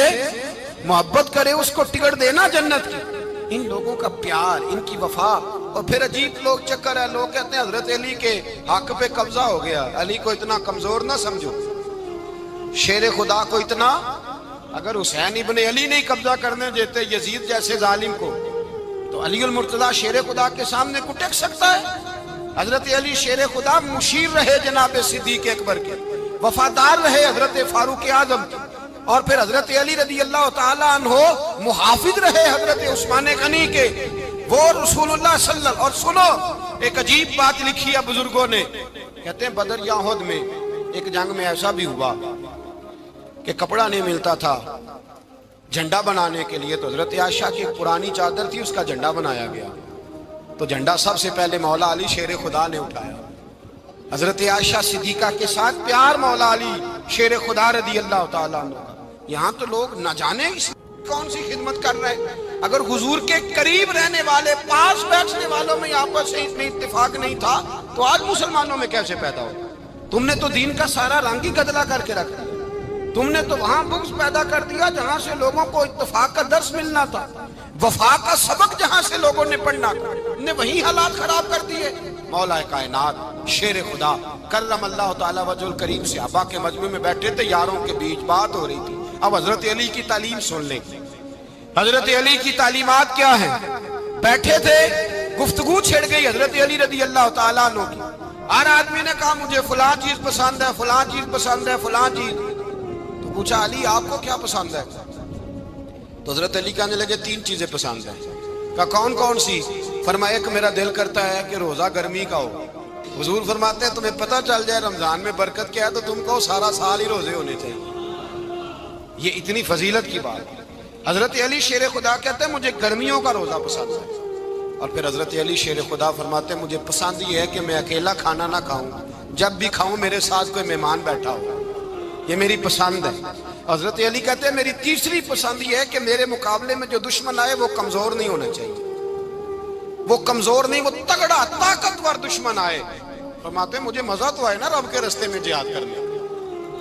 A: محبت کرے، اس کو ٹکٹ دینا جنت کی۔ ان لوگوں کا پیار، ان کی وفا۔ اور پھر عجیب لوگ چکر ہے، لوگ کہتے ہیں حضرت علی کے حق پہ قبضہ ہو گیا، علی کو اتنا کمزور نہ سمجھو، شیر خدا کو اتنا، اگر حسین ابن علی نہیں قبضہ کرنے دیتے یزید جیسے ظالم کو تو علی المرتضیٰ شیر خدا کے سامنے کو ٹک سکتا ہے؟ حضرت علی شیر خدا مشیر رہے جناب صدیق اکبر کے، وفادار رہے حضرت فاروق اعظم کے، اور پھر حضرت علی رضی اللہ تعالیٰ عنہ محافظ رہے حضرت عثمان غنی کے، وہ رسول اللہ صلی اللہ علیہ وسلم۔ اور سنو ایک عجیب بات لکھی ہے بزرگوں نے، کہتے ہیں بدر یا احد میں ایک جنگ میں ایسا بھی ہوا کہ کپڑا نہیں ملتا تھا، جھنڈا بنانے کے لیے تو حضرت عائشہ کی ایک پرانی چادر تھی، اس کا جھنڈا بنایا گیا۔ تو جھنڈا سب سے پہلے مولا علی شیر خدا نے اٹھایا۔ حضرت عائشہ صدیقہ کے ساتھ پیار مولا علی شیر خدا رضی اللہ تعالیٰ عنہ۔ یہاں تو لوگ نہ جانے کون سی خدمت کر رہے ہیں۔ اگر حضور کے قریب رہنے والے، پاس بیٹھنے والوں میں آپس سے اتنے اتفاق نہیں تھا تو آج مسلمانوں میں کیسے پیدا ہو؟ تم نے تو دین کا سارا رنگ ہی گدلا کر کے رکھ دیا۔ تم نے تو وہاں بغض پیدا کر دیا جہاں سے لوگوں کو اتفاق کا درس ملنا تھا، وفا کا سبق جہاں سے لوگوں نے پڑھنا تھا، نے وہی حالات خراب کر دیے۔ مولا کائنات شیر خدا کرم اللہ تعالیٰ وجہ الکریم صحابہ کے مجمع میں بیٹھے تھے، یاروں کے بیچ بات ہو رہی تھی۔ اب حضرت علی کی تعلیم سن لیں، حضرت علی کی تعلیمات کیا ہیں۔ بیٹھے تھے، گفتگو چھڑ گئی حضرت علی رضی اللہ تعالیٰ عنہ کی۔ ہر آدمی نے کہا مجھے فلاں چیز پسند ہے، فلاں چیز پسند ہے، فلاں چیز۔ تو پوچھا علی آپ کو کیا پسند ہے؟ تو حضرت علی کہنے لگے 3 چیزیں پسند ہیں۔ کہا کون کون سی؟ فرمایا ایک میرا دل کرتا ہے کہ روزہ گرمی کا ہو۔ حضور فرماتے ہیں تمہیں پتہ چل جائے رمضان میں برکت کیا ہے تو تم کو سارا سال ہی روزے ہونے چاہیے۔ یہ اتنی فضیلت کی بات ہے۔ حضرت علی شیر خدا کہتے ہیں مجھے گرمیوں کا روزہ پسند ہے۔ اور پھر حضرت علی شیر خدا فرماتے ہیں مجھے پسند یہ ہے کہ میں اکیلا کھانا نہ کھاؤں، جب بھی کھاؤں میرے ساتھ کوئی مہمان بیٹھا ہو، یہ میری پسند ہے۔ حضرت علی کہتے ہیں میری تیسری پسند یہ ہے کہ میرے مقابلے میں جو دشمن آئے وہ کمزور نہیں ہونا چاہیے، وہ کمزور نہیں، وہ تگڑا طاقتور دشمن آئے۔ فرماتے ہیں مجھے مزہ تو آئے نا رب کے راستے میں جہاد کرنے،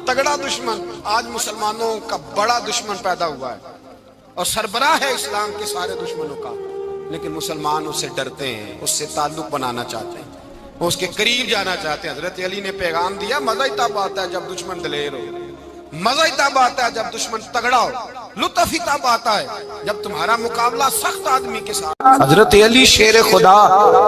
A: تگڑا دشمن۔ آج مسلمانوں کا بڑا دشمن پیدا ہوا ہے اور سربراہ ہے اسلام کے سارے دشمنوں کا، لیکن مسلمان اس سے ڈرتے ہیں، اس سے تعلق بنانا چاہتے ہیں، وہ اس کے قریب جانا چاہتے ہیں۔ حضرت علی نے پیغام دیا مزہ ہی تب آتا ہے جب دشمن دلیر ہو، مزہ ہی تب آتا ہے جب دشمن تگڑا ہو، لطف ہی تب آتا ہے جب تمہارا مقابلہ سخت آدمی کے ساتھ۔ حضرت علی شیر خدا،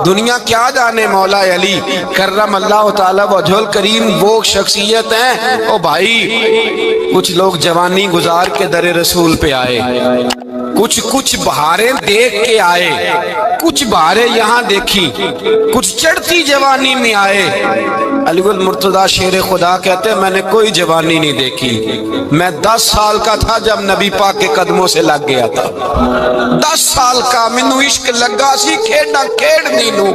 A: دنیا کیا جانے مولا علی کرم اللہ تعالیٰ وجہ الکریم وہ شخصیت ہیں۔ او بھائی کچھ لوگ جوانی گزار کے در رسول پہ آئے، کچھ بہاریں دیکھ کے آئے، کچھ بہاریں یہاں دیکھی، کچھ چڑھتی جوانی میں آئے۔ علی المرتضیٰ شیر خدا کہتے ہیں میں نے کوئی جوانی نہیں دیکھی، میں 10 سال کا تھا جب نبی پاک کے قدموں سے لگ گیا تھا۔ 10 سال کا مینوں عشق لگا سی، کھیڈاں کھیڈنی نو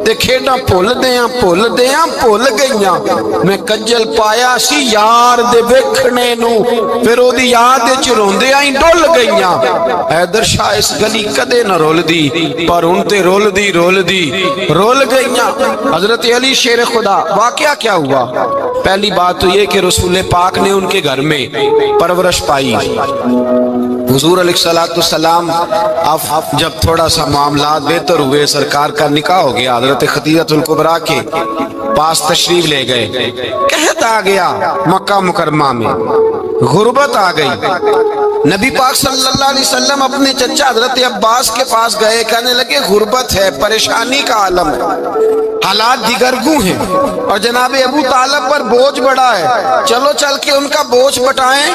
A: تے کھیڈاں بھول گئیاں، میں کجل پایا سی یار دے ویکھنے نو، پھر او دی یاد وچ روندیاں ہی ڈول گئیاں۔ حیدر شاہ اس گلی کدے نہ رول دی، پر ہن تے رول گئیاں۔ حضرت علی شیر خدا، واقعہ کیا ہوا؟ پہلی بات تو یہ کہ رسول پاک نے ان کے گھر میں پرورش پائی۔ حضور علیہ السلام اب جب تھوڑا سا معاملات بہتر ہوئے، سرکار کا نکاح ہو گیا، حضرت خدیجہ الکبریٰ کے پاس تشریف لے گئے۔ قحط آ گیا مکہ مکرمہ میں، غربت آ گئی۔ نبی پاک صلی اللہ علیہ وسلم اپنے چچا حضرت عباس کے پاس گئے، کہنے لگے غربت ہے، پریشانی کا عالم ہے، حالات دیگرگو ہیں اور جناب ابو طالب پر بوجھ بڑا ہے، چلو چل کے ان کا بوجھ بٹائیں۔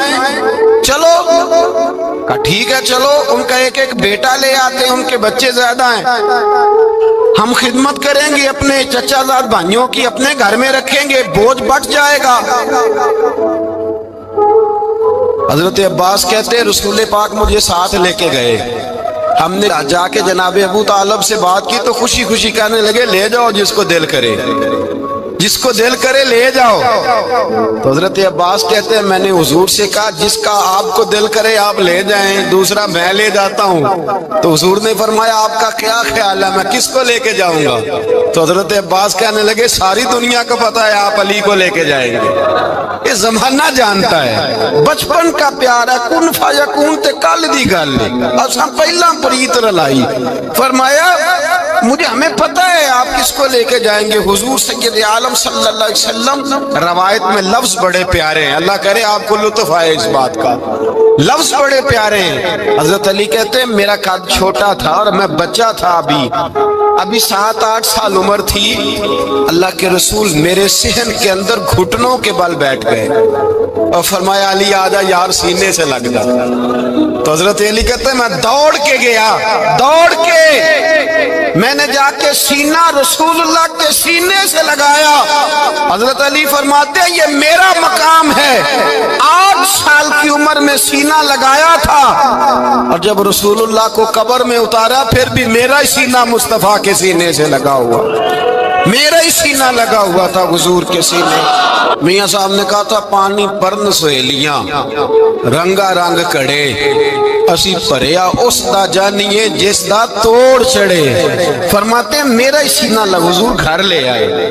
A: چلو کہا ٹھیک ہے، چلو ان کا ایک بیٹا لے آتے ہیں، ان کے بچے زیادہ ہیں، ہم خدمت کریں گے اپنے چچا زاد بھائیوں کی، اپنے گھر میں رکھیں گے، بوجھ بٹ جائے گا۔ حضرت عباس کہتے ہیں رسول پاک مجھے ساتھ لے کے گئے، ہم نے جا کے جناب ابو طالب سے بات کی تو خوشی خوشی کہنے لگے لے جاؤ جس کو دل کرے، جس کو دل کرے لے جاؤ۔ تو حضرت عباس کہتے ہیں میں نے حضور سے کہا جس کا آپ کو دل کرے آپ لے جائیں، دوسرا میں لے جاتا ہوں۔ تو حضور نے فرمایا آپ کا کیا خیال ہے میں کس کو لے کے جاؤں گا؟ تو حضرت عباس کہنے لگے ساری دنیا کو پتا ہے آپ علی کو لے کے جائیں گے، یہ زمانہ جانتا ہے، بچپن کا پیار ہے، کن فیکون تے کل دی گل اساں پہلا پریت رلائی۔ فرمایا مجھے ہمیں پتہ ہے آپ کس کو لے کے جائیں گے، حضور سید عالم صلی اللہ علیہ وسلم۔ روایت میں لفظ بڑے پیارے ہیں، اللہ کرے آپ کو لطف آئے اس بات کا، لفظ بڑے پیارے ہیں۔ حضرت علی کہتے ہیں میرا قد چھوٹا تھا اور میں بچہ تھا، ابھی 7-8 سال عمر تھی، اللہ کے رسول میرے صحن کے اندر گھٹنوں کے بل بیٹھ گئے اور فرمایا علی آجا یار سینے سے لگ جا۔ تو حضرت علی کہتے ہیں میں دوڑ کے گیا، دوڑ کے میں نے جا کے سینہ رسول اللہ کے سینے سے لگایا۔ حضرت علی فرماتے ہیں یہ میرا مقام ہے، 8 سال کی عمر میں سینہ لگایا تھا، اور جب رسول اللہ کو قبر میں اتارا پھر بھی میرا ہی سینہ مصطفیٰ کے سینے سے لگا ہوا، میرا ہی سینہ لگا ہوا تھا حضور کے سینے۔ میاں صاحب نے کہا تھا پانی پرن سہیلیاں رنگا رنگ کڑے، اسی پریا اس دا جانیے جس دا توڑ چڑے۔ فرماتے ہیں میرا ہی سینہ لگ، حضور گھر لے آئے۔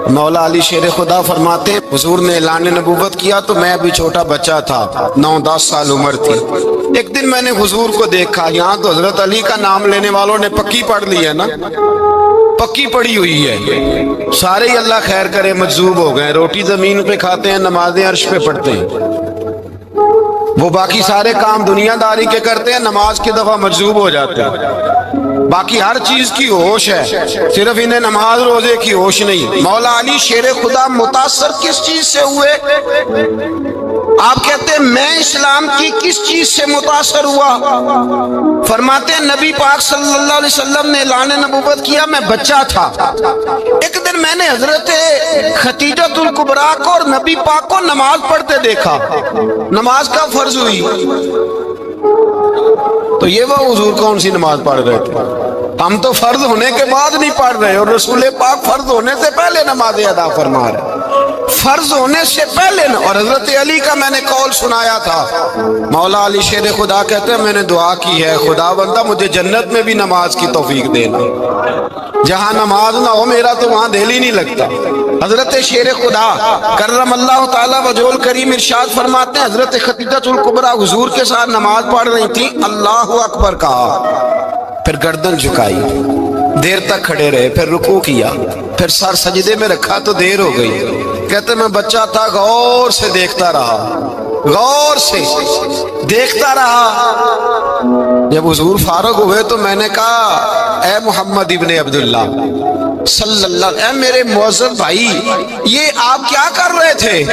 A: مولا علی شیر خدا فرماتے ہیں حضور نے اعلان نبوت کیا تو میں ابھی چھوٹا بچہ تھا، 9-10 سال عمر تھی۔ ایک دن میں نے حضور کو دیکھا، یہاں تو حضرت علی کا نام لینے والوں نے پکی پڑھ لی ہے نا، پکی پڑی ہوئی ہے، سارے ہی اللہ خیر کرے مجذوب ہو گئے، روٹی زمین پہ کھاتے ہیں، نمازیں عرش پہ پڑھتے ہیں، وہ باقی سارے کام دنیا داری کے کرتے ہیں، نماز کی دفعہ مجذوب ہو جاتے ہیں، باقی ہر چیز کی ہوش ہے، صرف انہیں نماز روزے کی ہوش نہیں۔ مولا علی شیر خدا متاثر کس چیز سے ہوئے؟ آپ کہتے ہیں میں اسلام کی کس چیز سے متاثر ہوا؟ فرماتے ہیں نبی پاک صلی اللہ علیہ وسلم نے اعلان نبوت کیا، میں بچہ تھا، ایک دن میں نے حضرت خدیجہ الکبریٰ کو اور نبی پاک کو نماز پڑھتے دیکھا، نماز کا فرض ہوئی تو یہ وہ حضور کون سی نماز پڑھ رہے تھے؟ ہم تو فرض ہونے کے بعد نہیں پڑھ رہے، اور رسول پاک فرض ہونے سے پہلے نماز ادا فرما رہے، فرض ہونے سے پہلے۔ اور حضرت علی کا میں نے قول سنایا تھا، مولا علی شیر خدا کہتے ہیں میں نے دعا کی ہے خدا بندہ مجھے جنت میں بھی نماز کی توفیق دینا، جہاں نماز نہ ہو میرا تو وہاں دل ہی نہیں لگتا۔ حضرت شیر خدا کرم اللہ تعالیٰ وجہ الکریم ارشاد فرماتے ہیں حضرت خدیجہ الکبریٰ حضور کے ساتھ نماز پڑھ رہی تھی، اللہ اکبر کہا، پھر گردن جھکائی، دیر تک کھڑے رہے، پھر رکوع کیا، پھر سر سجدے میں رکھا تو دیر ہو گئی۔ کہتے میں بچہ تھا، غور سے دیکھتا رہا، غور سے دیکھتا رہا۔ جب حضور فارغ ہوئے تو میں نے کہا اے محمد ابن عبداللہ صلی اللہ، اے میرے معزز بھائی یہ آپ کیا کر رہے تھے؟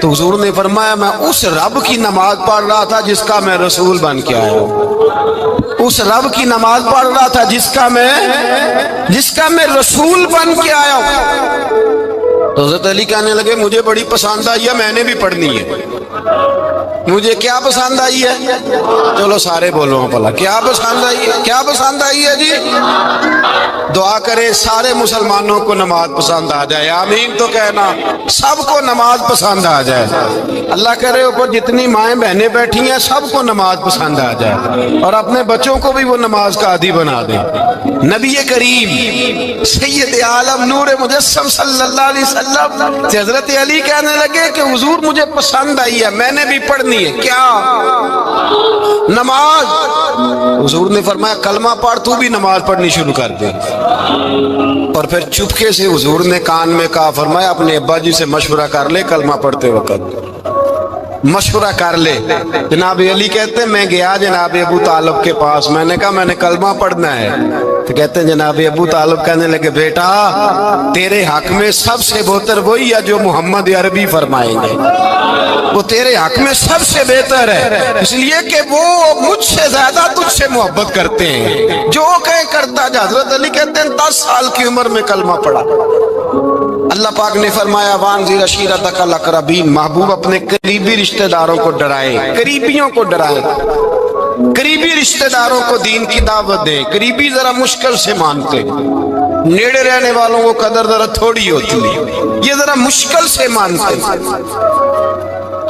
A: تو حضور نے فرمایا میں اس رب کی نماز پڑھ رہا تھا جس کا میں رسول بن کے آیا ہوں، اس رب کی نماز پڑھ رہا تھا جس کا میں رسول بن کے آیا ہوں۔ تو حضرت علی کہنے لگے مجھے بڑی پسند آئی ہے، میں نے بھی پڑھنی ہے۔ مجھے کیا پسند آئی ہے؟ چلو سارے بولو بھلا کیا پسند آئی ہے؟ کیا پسند آئی ہے جی؟ دعا کرے سارے مسلمانوں کو نماز پسند آ جائے، آمین تو کہنا، سب کو نماز پسند آ جائے۔ اللہ کرے اوپر جتنی مائیں بہنیں بیٹھی ہیں سب کو نماز پسند آ جائے، اور اپنے بچوں کو بھی وہ نماز کا عادی بنا دیں۔ نبی کریم سید عالم نور مجسم صلی اللہ علیہ وسلم سے حضرت علی کہنے لگے کہ حضور مجھے پسند آئی ہے، میں نے بھی پڑھنی ہے۔ کیا؟ نماز۔ حضور نے فرمایا کلمہ پڑھ، تو بھی نماز پڑھنی شروع کر دے۔ اور پھر چپکے سے حضور نے کان میں کہا، فرمایا اپنے ابا جی سے مشورہ کر لے کلمہ پڑھتے وقت، مشورہ کر لے۔ جناب علی کہتے ہیں میں گیا جناب ابو طالب کے پاس، میں نے کہا میں نے کلمہ پڑھنا ہے، تو کہتے ہیں جناب ابو طالب کہنے لگے بیٹا تیرے حق میں سب سے بہتر وہی ہے جو محمد عربی فرمائیں گے، وہ تیرے حق میں سب سے بہتر ہے، اس لیے کہ وہ مجھ سے زیادہ تجھ سے محبت کرتے ہیں، جو کہیں کرتا جا۔ حضرت علی کہتے ہیں 10 سال کی عمر میں کلمہ پڑھا۔ اللہ پاک نے فرمایا وانذر عشیرتک الاقربین، محبوب اپنے قریبی رشتہ داروں کو ڈرائیں، قریبیوں کو ڈرائیں، قریبی رشتہ داروں کو دین کی دعوت دیں۔ قریبی ذرا مشکل سے مانتے، نیڑے رہنے والوں کو قدر ذرا تھوڑی ہوتی ہے، یہ ذرا مشکل سے مانتے۔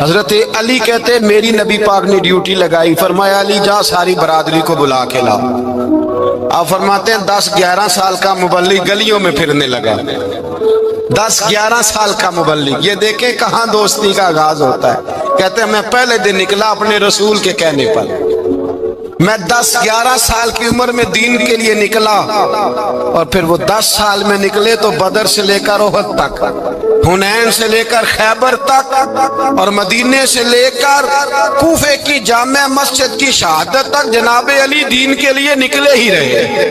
A: حضرت علی کہتے ہیں میری نبی پاک نے ڈیوٹی لگائی، فرمایا علی جا ساری برادری کو بلا کے لا۔ آپ فرماتے ہیں 10-11 سال کا مبلغ گلیوں میں پھرنے لگا، 10-11 سال کا مبلغ، یہ دیکھیں کہاں دوستی کا آغاز ہوتا ہے۔ کہتے ہیں میں پہلے دن نکلا اپنے رسول کے کہنے پر، میں 10-11 سال کی عمر میں دین کے لیے نکلا، اور پھر وہ 10 سال میں نکلے تو بدر سے لے کر احد تک، حنین سے لے کر خیبر تک، اور مدینے سے لے کر کوفے کی جامع مسجد کی شہادت تک جناب علی دین کے لیے نکلے ہی رہے۔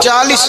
A: 40।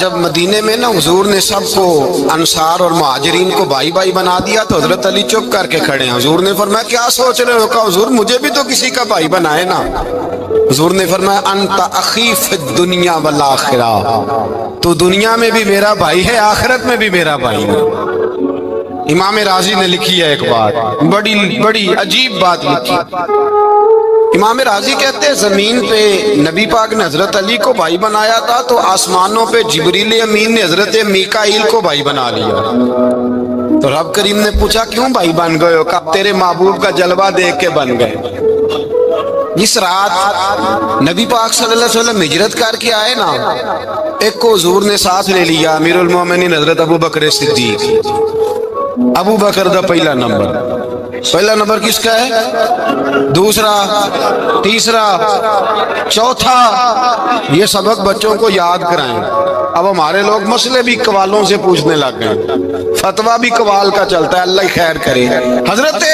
A: جب مدینے میں نا حضور نے سب کو انصار اور مہاجرین کو بھائی بھائی بنا دیا تو حضرت علی چپ کر کے کھڑے ہیں. حضور نے فرمایا کیا سوچ رہے ہو؟ کہا حضور مجھے بھی تو کسی کا بھائی بنائے نا. حضور نے فرمایا انت اخی فی الدنیا والآخرہ، تو دنیا میں بھی میرا بھائی ہے، آخرت میں بھی میرا بھائی ہے. امام راضی نے لکھی ہے ایک بات، بڑی عجیب بات لکھی. امام راضی کہتے ہیں زمین پہ نبی پاک نے حضرت علی کو بھائی بنایا تھا تو آسمانوں پہ جبریل امین نے حضرت میکائیل کو بھائی بنا لیا. تو رب کریم نے پوچھا کیوں بھائی بن گئے ہو؟ کہا تیرے محبوب کا جلوہ دیکھ کے بن گئے. جس رات نبی پاک صلی اللہ علیہ وسلم ہجرت کر کے آئے نا، ایک کو حضور نے ساتھ لے لیا، امیر المومنین حضرت ابو بکر صدیق. ابو بکر دا پہلا نمبر کس کا ہے؟ دوسرا، تیسرا، چوتھا. یہ سبق بچوں کو یاد کرائیں. اب ہمارے لوگ مسئلے بھی قوالوں سے پوچھنے لگ گئے، فتویٰ بھی قوال کا چلتا ہے، اللہ خیر کرے. حضرت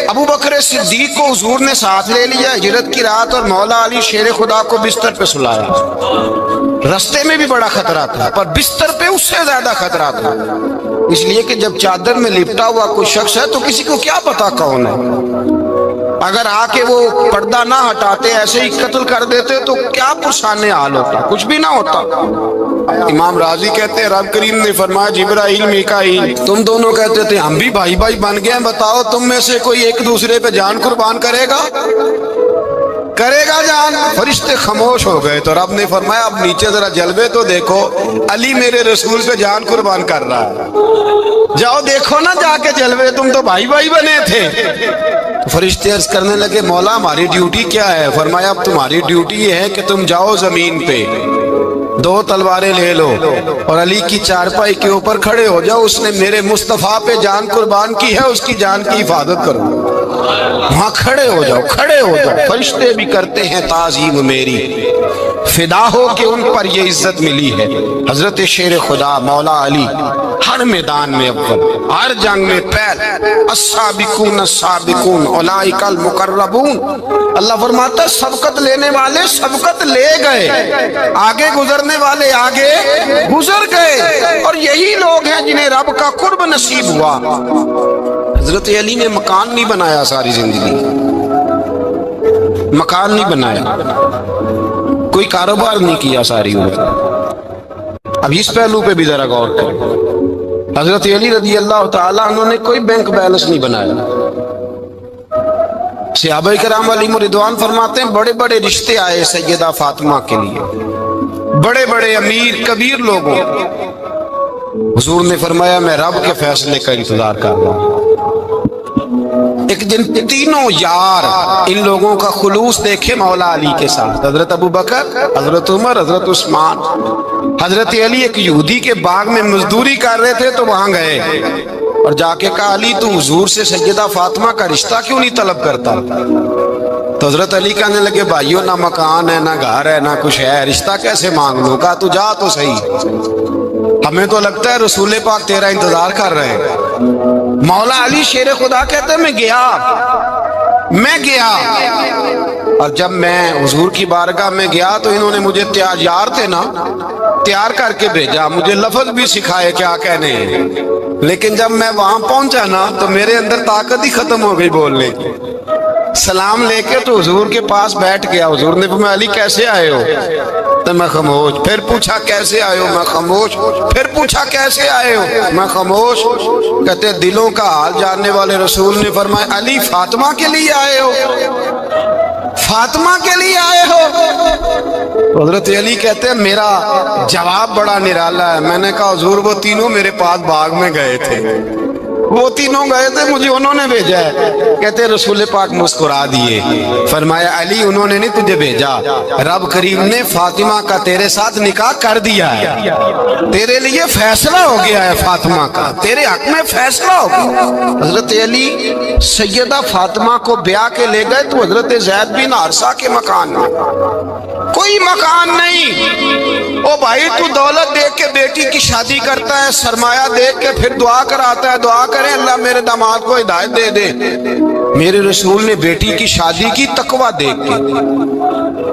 A: ابو بکر صدیق کو حضور نے ساتھ لے لیا ہجرت کی رات، اور مولا علی شیر خدا کو بستر پہ سلایا. رستے میں بھی بڑا خطرہ تھا پر بستر پہ اس سے زیادہ خطرہ تھا، اس لیے کہ جب چادر میں لپٹا ہوا کوئی شخص ہے تو کسی کو کیا پتا کون ہے. اگر آ کے وہ پردہ نہ ہٹاتے ایسے ہی قتل کر دیتے تو کیا پرسان حال ہوتا، کچھ بھی نہ ہوتا. امام راضی کہتے ہیں رب کریم نے فرمایا جبرائیل میکائیل تم دونوں کہتے تھے ہم بھی بھائی بھائی بن گئے ہیں، بتاؤ تم میں سے کوئی ایک دوسرے پہ جان قربان کرے گا جان؟ فرشتے خاموش ہو گئے. تو رب نے فرمایا اب نیچے ذرا جلوے تو دیکھو، علی میرے رسول پہ جان قربان کر رہا ہے، جاؤ دیکھو نا جا کے جلوے، تم تو بھائی بھائی بنے تھے. فرشتے عرض کرنے لگے مولا ہماری ڈیوٹی کیا ہے؟ فرمایا اب تمہاری ڈیوٹی یہ ہے کہ تم جاؤ زمین پہ 2 تلواریں لے لو اور علی کی چارپائی کے اوپر کھڑے ہو جاؤ، اس نے میرے مصطفیٰ پہ جان قربان کی ہے، اس کی جان کی حفاظت کرو. وہاں کھڑے ہو جاؤ. فرشتے بھی کرتے ہیں تعظیم میری، فدا ہو کہ ان پر یہ عزت ملی ہے. حضرت شیر خدا مولا علی ہر میدان میں اول، ہر جنگ میں پہل. السابقون السابقون اولئک المقربون. اللہ فرماتا ہے سبقت لینے والے سبقت لے گئے، آگے گزرنے والے آگے گزر گئے، اور یہی لوگ ہیں جنہیں رب کا قرب نصیب ہوا. حضرت علی نے مکان نہیں بنایا، ساری زندگی مکان نہیں بنایا، کوئی کاروبار نہیں کیا ساری عمر. اب اس پہلو پہ بھی ذرا غور کریں. حضرت علی رضی اللہ تعالیٰ عنہ نے کوئی بینک بیلنس نہیں بنایا. صحابہ کرام علیہم رضوان فرماتے ہیں بڑے بڑے رشتے آئے سیدہ فاطمہ کے لیے، بڑے بڑے امیر کبیر لوگوں. حضور نے فرمایا میں رب کے فیصلے کا انتظار کر رہا ہوں. ایک دن تینوں یار ان لوگوں کا خلوص دیکھے مولا علی کے ساتھ، حضرت ابو بکر، حضرت عمر، حضرت عثمان. حضرت علی ایک یہودی کے باغ میں مزدوری کر رہے تھے تو وہاں گئے اور جا کے کہا علی تو حضور سے سیدہ فاطمہ کا رشتہ کیوں نہیں طلب کرتا؟ تو حضرت علی کہنے لگے بھائیو نہ مکان ہے نہ گھر ہے نہ کچھ ہے، رشتہ کیسے مانگ لوں؟ کہا تو جا تو صحیح، ہمیں تو لگتا ہے رسول پاک تیرا انتظار کر رہے ہیں. مولا علی شیر خدا کہتے ہیں میں گیا اور جب میں حضور کی بارگاہ میں گیا تو انہوں نے مجھے یار تھے نا تیار کر کے بھیجا، مجھے لفظ بھی سکھائے کیا کہنے ہیں، لیکن جب میں وہاں پہنچا نا تو میرے اندر طاقت ہی ختم ہو گئی بولنے کی. سلام لے کے تو حضور کے پاس بیٹھ گیا. حضور نے فرمایا علی کیسے آئے ہو؟ تو میں خاموش. پھر پوچھا کیسے آئے ہو؟ میں خاموش. پھر پوچھا کیسے آئے ہو؟ میں خاموش. کہتے دلوں کا حال جاننے والے رسول نے فرمایا علی فاطمہ کے لیے آئے ہو؟ فاطمہ کے لیے آئے ہو؟ حضرت علی کہتے ہیں میرا جواب بڑا نرالا ہے. میں نے کہا حضور وہ تینوں میرے پاس باغ میں گئے تھے، وہ تینوں گئے تھے، مجھے انہوں نے بھیجا ہے. کہتے رسول پاک مسکرا دیے، فرمایا علی انہوں نے نہیں تجھے بھیجا، رب کریم نے فاطمہ کا تیرے ساتھ نکاح کر دیا ہے، تیرے لیے فیصلہ ہو گیا ہے، فاطمہ کا تیرے حق میں فیصلہ ہو گیا. حضرت علی سیدہ فاطمہ کو بیاہ کے لے گئے تو حضرت زید بن حارثہ کے مکان میں کوئی مکان نہیں. او بھائی تو دولت دیکھ کے بیٹی کی شادی کرتا ہے، سرمایہ دیکھ کے پھر دعا کراتا ہے، دعا کریں اللہ میرے داماد کو ہدایت دے دے. میرے رسول نے بیٹی کی شادی کی تقوی دیکھ کے.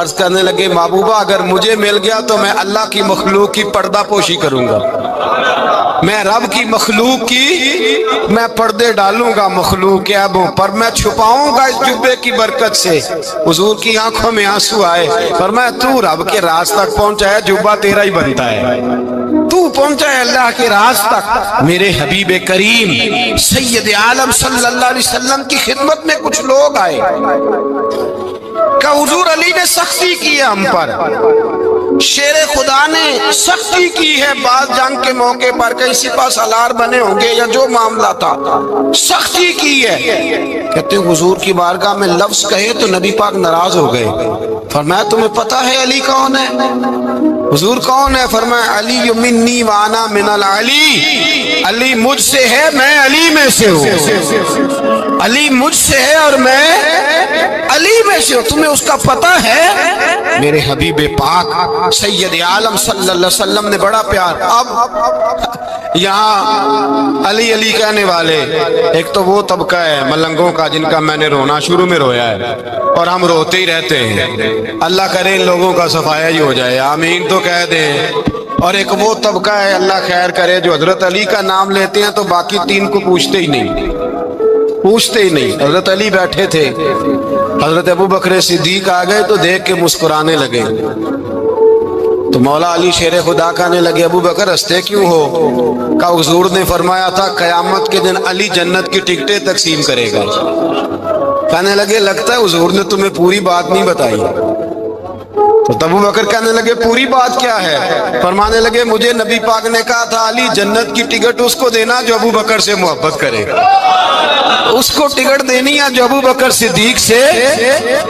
A: عرض کرنے لگے محبوبہ اگر مجھے مل گیا تو میں اللہ کی مخلوق کی پردہ پوشی کروں گا، میں رب کی مخلوق کی میں پردے ڈالوں گا مخلوق کے عیبوں پر، میں چھپاؤں گا اس جبے کی برکت سے۔ حضور کی آنکھوں میں آنسو آئے، فرمایا تو رب کے راز تک پہنچا ہے، جبہ تیرا ہی بنتا ہے، تو پہنچا ہے اللہ کے راز تک۔ میرے حبیب کریم سید عالم صلی اللہ علیہ وسلم کی خدمت میں کچھ لوگ آئے کہ حضور علی نے سختی کی ہے ہم پر، شیر خدا نے سختی کی ہے، بعض جنگ کے موقع پر کئی سپہ سالار بنے ہوں گے یا جو معاملہ تھا، سختی کی ہے۔ کہتے ہیں حضور کی بارگاہ میں لفظ کہے تو نبی پاک ناراض ہو گئے، فرمایا تمہیں پتہ ہے علی کون ہے؟ حضور کون ہے؟ فرمایا علی منی وانا من العلی، علی مجھ سے ہے میں علی میں سے ہوں، علی مجھ سے ہے اور میں علی میں سے ہوں، تمہیں اس کا پتہ ہے؟ میرے حبیب پاک سید عالم صلی اللہ علیہ وسلم نے بڑا پیار۔ اب یہاں علی علی کہنے والے ایک تو وہ طبقہ ہے ملنگوں کا جن کا میں نے رونا شروع میں رویا ہے اور ہم روتے ہی رہتے ہیں، اللہ کرے ان لوگوں کا صفایا ہی ہو جائے، آمین تو کہہ دیں۔ اور ایک وہ طبقہ ہے اللہ خیر کرے جو حضرت علی کا نام لیتے ہیں تو باقی تین کو پوچھتے ہی نہیں، پوچھتے ہی نہیں۔ حضرت علی بیٹھے تھے، حضرت ابو بکر صدیق آ گئے تو دیکھ کے مسکرانے لگے، تو مولا علی شیر خدا کہنے لگے ابو بکر ہنستے کیوں ہو؟ کہ حضور نے فرمایا تھا قیامت کے دن علی جنت کی ٹکٹیں تقسیم کرے گا۔ کہنے لگے لگتا ہے حضور نے تمہیں پوری بات نہیں بتائی۔ تو ابو بکر کہنے لگے پوری بات کیا ہے؟ فرمانے لگے مجھے نبی پاک نے کہا تھا علی جنت کی ٹکٹ اس کو دینا جو ابو بکر سے محبت کرے گا، اس کو ٹکٹ دینی ہے جو ابو بکر صدیق سے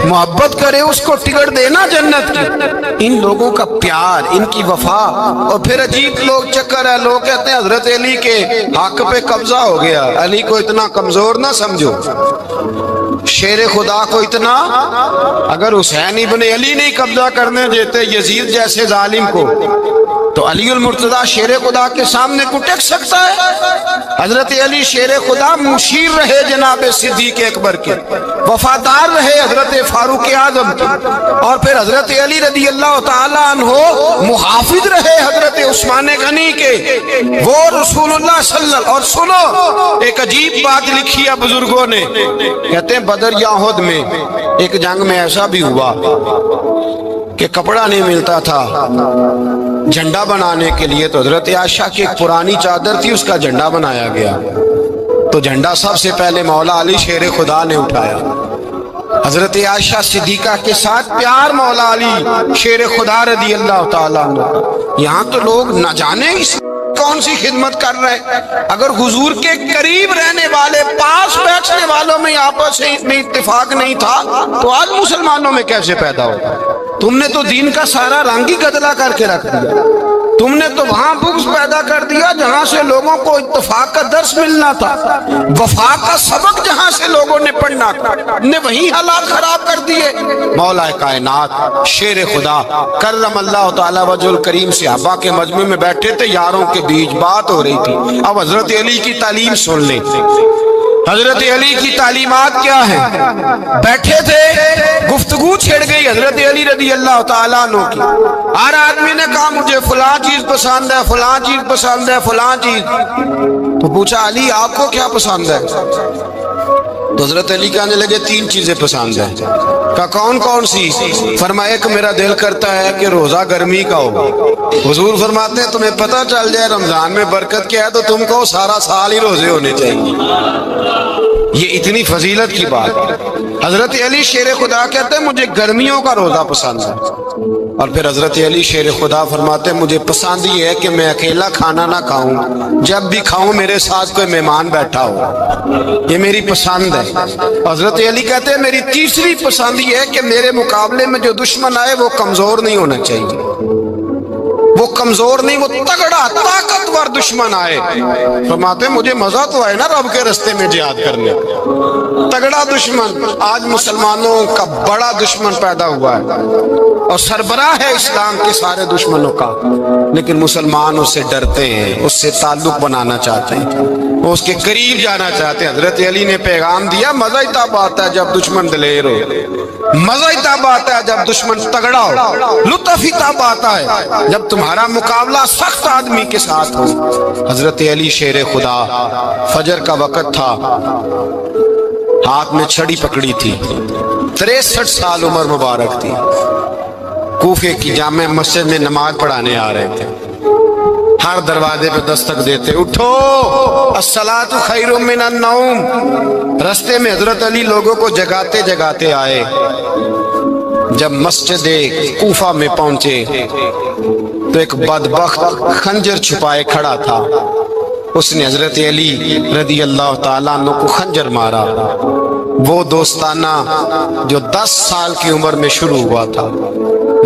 A: محبت کرے، اس کو ٹکٹ دینا جنت کی۔ ان لوگوں کا پیار، ان کی وفا۔ اور پھر عجیب لوگ چکر ہے، لوگ کہتے ہیں حضرت علی کے حق پہ قبضہ ہو گیا، علی کو اتنا کمزور نہ سمجھو، شیر خدا کو اتنا، اگر حسین ابن علی نہیں قبضہ کرنے دیتے یزید جیسے ظالم کو تو علی المرتضیٰ شیر خدا کے سامنے کو ٹک سکتا ہے؟ حضرت علی شیر خدا مشیر رہے جناب صدیق اکبر کے، وفادار رہے حضرت فاروق اعظم کے، اور پھر حضرت علی رضی اللہ تعالیٰ عنہ محافظ رہے حضرت عثمان غنی کے، وہ رسول اللہ صلی اللہ علیہ وسلم۔ اور سنو ایک عجیب بات لکھی ہے بزرگوں نے، کہتے ہیں بدر یا احد میں ایک جنگ میں ایسا بھی ہوا کہ کپڑا نہیں ملتا تھا جھنڈا بنانے کے لیے، تو حضرت عائشہ کی ایک پرانی چادر تھی، اس کا جھنڈا بنایا گیا، تو جھنڈا سب سے پہلے مولا علی شیر خدا نے اٹھایا۔ حضرت عائشہ صدیقہ کے ساتھ پیار مولا علی شیر خدا رضی اللہ تعالیٰ عنہ۔ یہاں تو لوگ نہ جانے اس کون سی خدمت کر رہے، اگر حضور کے قریب رہنے والے پاس بیٹھنے والوں میں آپس میں اتفاق نہیں تھا تو آج مسلمانوں میں کیسے پیدا ہوگا؟ تم نے تو دین کا سارا رنگ ہی گدلا کر کے رکھ دیا، تم نے تو وہاں بغض پیدا کر دیا جہاں سے لوگوں کو اتفاق کا درس ملنا تھا، وفا کا سبق جہاں سے لوگوں نے پڑھنا تھا، نے وہی حالات خراب کر دیے۔ مولا کائنات شیر خدا کرم اللہ تعالی وجہ الکریم صحابہ کے مجمع میں بیٹھے تھے، یاروں کے بیچ بات ہو رہی تھی۔ اب حضرت علی کی تعلیم سن لیں، حضرت علی کی تعلیمات کیا ہیں؟ بیٹھے تھے، گفتگو چھڑ گئی حضرت علی رضی اللہ تعالیٰ عنہ کی، ہر آدمی نے کہا مجھے فلاں چیز پسند ہے، فلاں چیز پسند ہے، فلاں چیز۔ تو پوچھا علی آپ کو کیا پسند ہے؟ تو حضرت علی کہنے لگے تین چیزیں پسند ہیں۔ کہا کون کون سی؟ فرمایا ایک میرا دل کرتا ہے کہ روزہ گرمی کا ہو، حضور فرماتے ہیں تمہیں پتہ چل جائے رمضان میں برکت کیا ہے تو تم کو سارا سال ہی روزے ہونے چاہیے، یہ اتنی فضیلت کی بات۔ حضرت علی شیر خدا کہتے ہیں مجھے گرمیوں کا روزہ پسند ہے، اور پھر حضرت علی شیر خدا فرماتے ہیں مجھے پسند یہ ہے کہ میں اکیلا کھانا نہ کھاؤں، جب بھی کھاؤں میرے ساتھ کوئی مہمان بیٹھا ہو، یہ میری پسند ہے۔ حضرت علی کہتے ہیں میری تیسری پسند یہ ہے کہ میرے مقابلے میں جو دشمن آئے وہ کمزور نہیں ہونا چاہیے، وہ کمزور نہیں، وہ تگڑا طاقتور دشمن آئے۔ فرماتے ہیں مجھے مزہ تو آئے نا رب کے رستے میں جہاد کرنے، تگڑا دشمن۔ آج مسلمانوں کا بڑا دشمن پیدا ہوا ہے اور سربراہ ہے اسلام کے سارے دشمنوں کا، لیکن مسلمان اس سے ڈرتے ہیں، اس سے تعلق بنانا چاہتے ہیں، وہ اس کے قریب جانا چاہتے ہیں۔ حضرت علی نے پیغام دیا، مزہ ہی تب آتا ہے جب دشمن دلیر ہو، مزہ ہی تب آتا ہے جب دشمن تگڑا ہو، لطف ہی تب آتا ہے جب تمہارا مقابلہ سخت آدمی کے ساتھ ہو۔ حضرت علی شیر خدا، فجر کا وقت تھا، ہاتھ میں چھڑی پکڑی تھی، 63 سال عمر مبارک تھی، کوفے کی جامع مسجد میں نماز پڑھانے آ رہے تھے۔ ہر دروازے پہ دستک دیتے، اٹھو الصلاۃ خیر من النوم۔ رستے میں حضرت علی لوگوں کو جگاتے جگاتے آئے۔ جب مسجد کوفہ میں پہنچے تو ایک بدبخت خنجر چھپائے کھڑا تھا، اس نے حضرت علی رضی اللہ تعالیٰ عنہ کو خنجر مارا۔ وہ دوستانہ جو 10 سال کی عمر میں شروع ہوا تھا،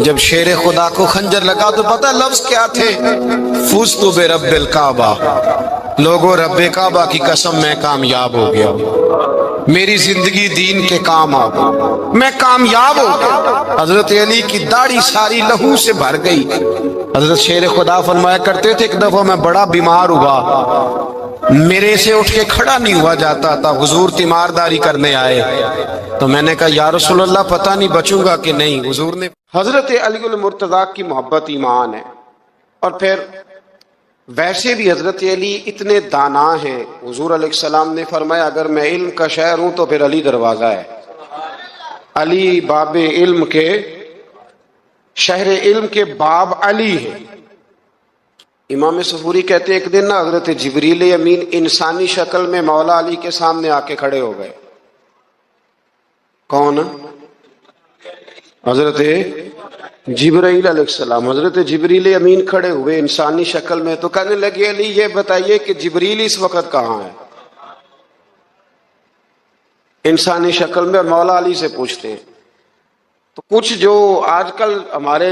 A: جب شیر خدا کو خنجر لگا تو پتہ لفظ کیا تھے؟ فزت برب الکعبہ، لوگوں رب کعبہ کی قسم میں کامیاب ہو گیا، میری زندگی دین کے کام آ گئی، میں کامیاب ہو گیا۔ حضرت علی کی داڑھی ساری لہو سے بھر گئی۔ حضرت شیر خدا فرمایا کرتے تھے، ایک دفعہ میں بڑا بیمار ہوا، میرے سے اٹھ کے کھڑا نہیں ہوا جاتا تھا، حضور تیمارداری کرنے آئے تو میں نے کہا یا رسول اللہ پتہ نہیں بچوں گا کہ نہیں۔ حضور نے، حضرت علی المرتضیٰ کی محبت ایمان ہے۔ اور پھر ویسے بھی حضرت علی اتنے دانا ہیں، حضور علیہ السلام نے فرمایا اگر میں علم کا شہر ہوں تو پھر علی دروازہ ہے۔ علی باب علم کے، شہر علم کے باب علی ہے۔ امام صفوری کہتے ہیں ایک دن نا حضرت جبریل امین انسانی شکل میں مولا علی کے سامنے آ کے کھڑے ہو گئے۔ کون؟ حضرت جبرائیل علیہ السلام۔ حضرت جبریل امین کھڑے ہوئے انسانی شکل میں، تو کہنے لگے علی یہ بتائیے کہ جبریل اس وقت کہاں ہے؟ انسانی شکل میں، اور مولا علی سے پوچھتے ہیں۔ تو کچھ جو آج کل ہمارے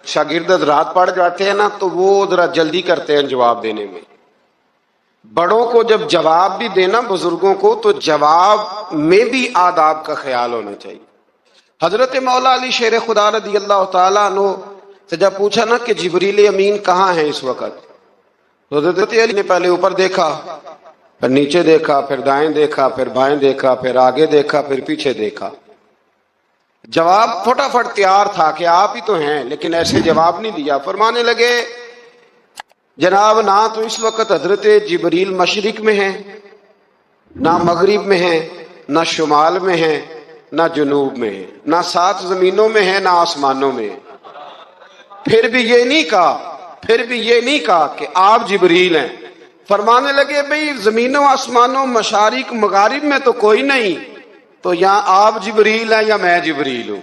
A: شاگرد رات پڑھ جاتے ہیں نا تو وہ ذرا جلدی کرتے ہیں جواب دینے میں۔ بڑوں کو جب جواب بھی دینا بزرگوں کو تو جواب میں بھی آداب کا خیال ہونا چاہیے۔ حضرت مولا علی شیر خدا رضی اللہ تعالیٰ عنہ سے جب پوچھا نا کہ جبریل امین کہاں ہے اس وقت، تو حضرت علی نے پہلے اوپر دیکھا، پھر نیچے دیکھا، پھر دائیں دیکھا، پھر بائیں دیکھا، پھر آگے دیکھا، پھر پیچھے دیکھا۔ جواب فٹافٹ تیار تھا کہ آپ ہی تو ہیں، لیکن ایسے جواب نہیں دیا۔ فرمانے لگے جناب نہ تو اس وقت حضرت جبریل مشرق میں ہیں، نہ مغرب میں ہیں، نہ شمال میں ہیں، نہ جنوب میں ہیں، نہ 7 زمینوں میں ہیں، نہ آسمانوں میں ہیں۔ پھر بھی یہ نہیں کہا کہ آپ جبریل ہیں۔ فرمانے لگے بھئی زمینوں آسمانوں مشارق مغارب میں تو کوئی نہیں، تو یا آپ جبریل ہیں یا میں جبریل ہوں،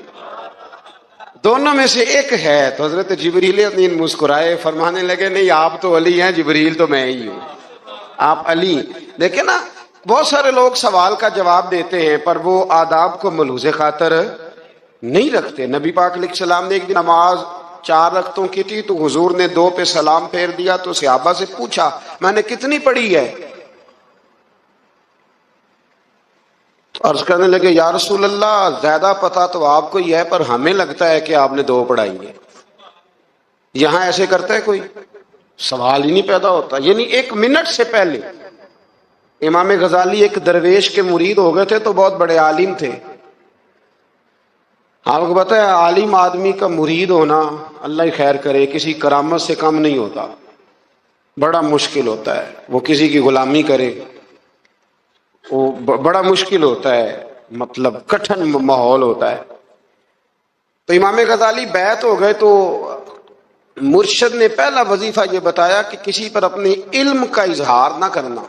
A: دونوں میں سے ایک ہے۔ تو حضرت جبریل امین مسکرائے، فرمانے لگے نہیں آپ تو علی ہیں، جبریل تو میں ہی ہوں، آپ علی۔ دیکھیں نا بہت سارے لوگ سوال کا جواب دیتے ہیں پر وہ آداب کو ملحوظ خاطر نہیں رکھتے۔ نبی پاک علیہ السلام نے ایک دن نماز 4 رکعتوں کی تھی تو حضور نے 2 پہ سلام پھیر دیا، تو صحابہ سے پوچھا میں نے کتنی پڑھی ہے؟ عرض کرنے لگے یا رسول اللہ زیادہ پتہ تو آپ کو ہی ہے، پر ہمیں لگتا ہے کہ آپ نے 2 پڑھائی ہے۔ یہاں ایسے کرتا ہے کوئی؟ سوال ہی نہیں پیدا ہوتا۔ یعنی 1 منٹ سے پہلے امام غزالی ایک درویش کے مرید ہو گئے تھے تو بہت بڑے عالم تھے۔ آپ کو پتہ ہے عالم آدمی کا مرید ہونا، اللہ ہی خیر کرے، کسی کرامت سے کم نہیں ہوتا، بڑا مشکل ہوتا ہے۔ وہ کسی کی غلامی کرے، وہ بڑا مشکل ہوتا ہے، مطلب کٹھن ماحول ہوتا ہے۔ تو امام غزالی بیعت ہو گئے تو مرشد نے پہلا وظیفہ یہ بتایا کہ کسی پر اپنے علم کا اظہار نہ کرنا۔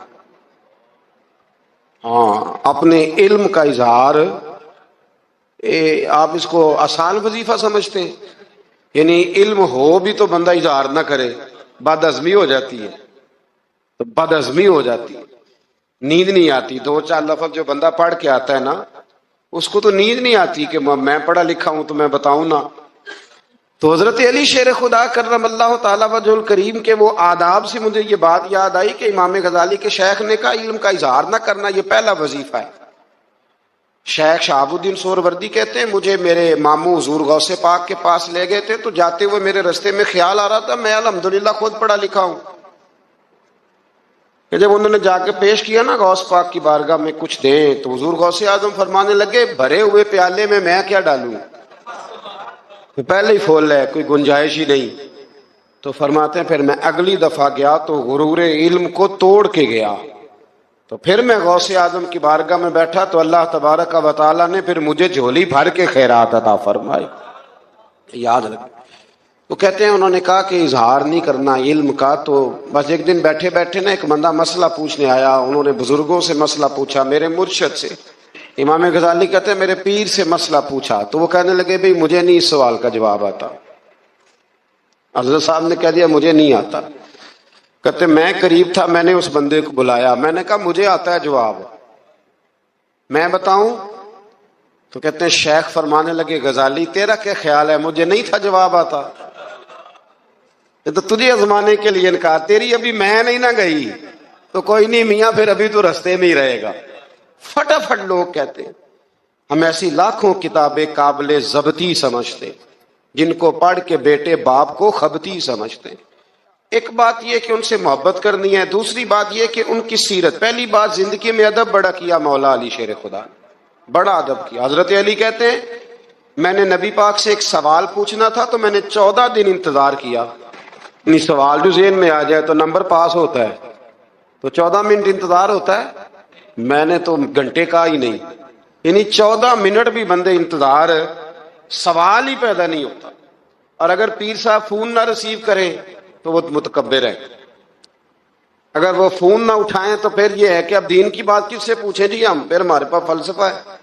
A: اپنے علم کا اظہار، آپ اس کو آسان وظیفہ سمجھتے ہیں؟ یعنی علم ہو بھی تو بندہ اظہار نہ کرے، بد ہضمی ہو جاتی ہے، تو بد ہضمی ہو جاتی ہے، نیند نہیں آتی۔ 2-4 لفظ جو بندہ پڑھ کے آتا ہے نا اس کو تو نیند نہیں آتی کہ میں پڑھا لکھا ہوں تو میں بتاؤں نا۔ تو حضرت علی شیر خدا کرم اللہ تعالیٰ وجہ الکریم کے وہ آداب سے مجھے یہ بات یاد آئی کہ امام غزالی کے شیخ نے کہا علم کا اظہار نہ کرنا یہ پہلا وظیفہ ہے۔ شیخ شہاب الدین سہروردی کہتے ہیں مجھے میرے ماموں حضور غوث پاک کے پاس لے گئے تھے تو جاتے ہوئے میرے رستے میں خیال آ رہا تھا میں الحمدللہ خود پڑھا لکھا ہوں، کہ جب انہوں نے جا کے پیش کیا نا غوث پاک کی بارگاہ میں کچھ دیں، تو حضور غوث اعظم فرمانے لگے بھرے ہوئے پیالے میں کیا ڈالوں، پہلے ہی فول ہے، کوئی گنجائش ہی نہیں۔ تو فرماتے ہیں پھر میں اگلی دفعہ گیا تو غرور علم کو توڑ کے گیا، تو پھر میں غوث اعظم کی بارگاہ میں بیٹھا تو اللہ تبارک و تعالیٰ نے پھر مجھے جھولی بھر کے خیرات عطا فرمائی۔ یاد رکھ، وہ کہتے ہیں انہوں نے کہا کہ اظہار نہیں کرنا علم کا، تو بس ایک دن بیٹھے بیٹھے نا ایک بندہ مسئلہ پوچھنے آیا، انہوں نے بزرگوں سے مسئلہ پوچھا، میرے مرشد سے، امام غزالی کہتے ہیں میرے پیر سے مسئلہ پوچھا، تو وہ کہنے لگے بھئی مجھے نہیں اس سوال کا جواب آتا۔ حضرت صاحب نے کہہ دیا مجھے نہیں آتا۔ کہتے میں قریب تھا، میں نے اس بندے کو بلایا، میں نے کہا مجھے آتا ہے جواب، میں بتاؤں؟ تو کہتے ہیں شیخ فرمانے لگے غزالی تیرا کیا خیال ہے، مجھے نہیں تھا جواب آتا، یہ تو تجھے آزمانے کے لیے انکار، تیری ابھی میں نہیں نہ گئی تو کوئی نہیں میاں، پھر ابھی تو رستے میں ہی رہے گا۔ فٹافٹ لوگ کہتے ہیں ہم ایسی لاکھوں کتابیں قابل ضبطی سمجھتے جن کو پڑھ کے بیٹے باپ کو خبتی سمجھتے ہیں۔ ایک بات یہ کہ ان سے محبت کرنی ہے، دوسری بات یہ کہ ان کی سیرت، پہلی بات زندگی میں ادب بڑا کیا مولا علی شیر خدا نے، بڑا ادب کیا۔ حضرت علی کہتے ہیں میں نے نبی پاک سے ایک سوال پوچھنا تھا تو میں نے 14 دن انتظار کیا، یعنی سوال جو ذہن میں آ جائے تو نمبر پاس ہوتا ہے، تو 14 منٹ انتظار ہوتا ہے، میں نے تو گھنٹے کا ہی نہیں، یعنی 14 منٹ بھی بندے انتظار، سوال ہی پیدا نہیں ہوتا۔ اور اگر پیر صاحب فون نہ ریسیو کریں تو وہ متکبر ہے، اگر وہ فون نہ اٹھائیں تو پھر یہ ہے کہ اب دین کی بات کس سے پوچھیں جی ہم، پھر ہمارے پاس فلسفہ ہے۔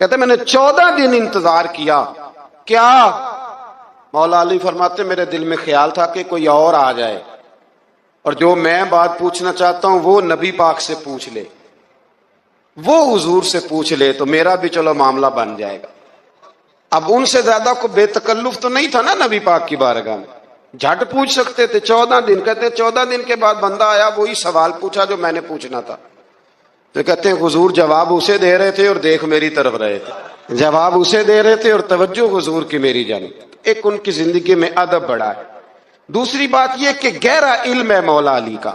A: کہتے میں نے 14 دن انتظار کیا، کیا؟ مولا علی فرماتے میرے دل میں خیال تھا کہ کوئی اور آ جائے اور جو میں بات پوچھنا چاہتا ہوں وہ نبی پاک سے پوچھ لے، وہ حضور سے پوچھ لے تو میرا بھی چلو معاملہ بن جائے گا۔ اب ان سے زیادہ کو بے تکلف تو نہیں تھا نا نبی پاک کی بارگاہ میں، جھٹ پوچھ سکتے تھے 14 دن۔ کہتے 14 دن کے بعد بندہ آیا، وہی سوال پوچھا جو میں نے پوچھنا تھا، تو کہتے ہیں حضور جواب اسے دے رہے تھے اور دیکھ میری طرف رہے تھے، جواب اسے دے رہے تھے اور توجہ حضور کی میری جانب۔ ایک ان کی زندگی میں ادب بڑا ہے، دوسری بات یہ کہ گہرا علم ہے مولا علی کا۔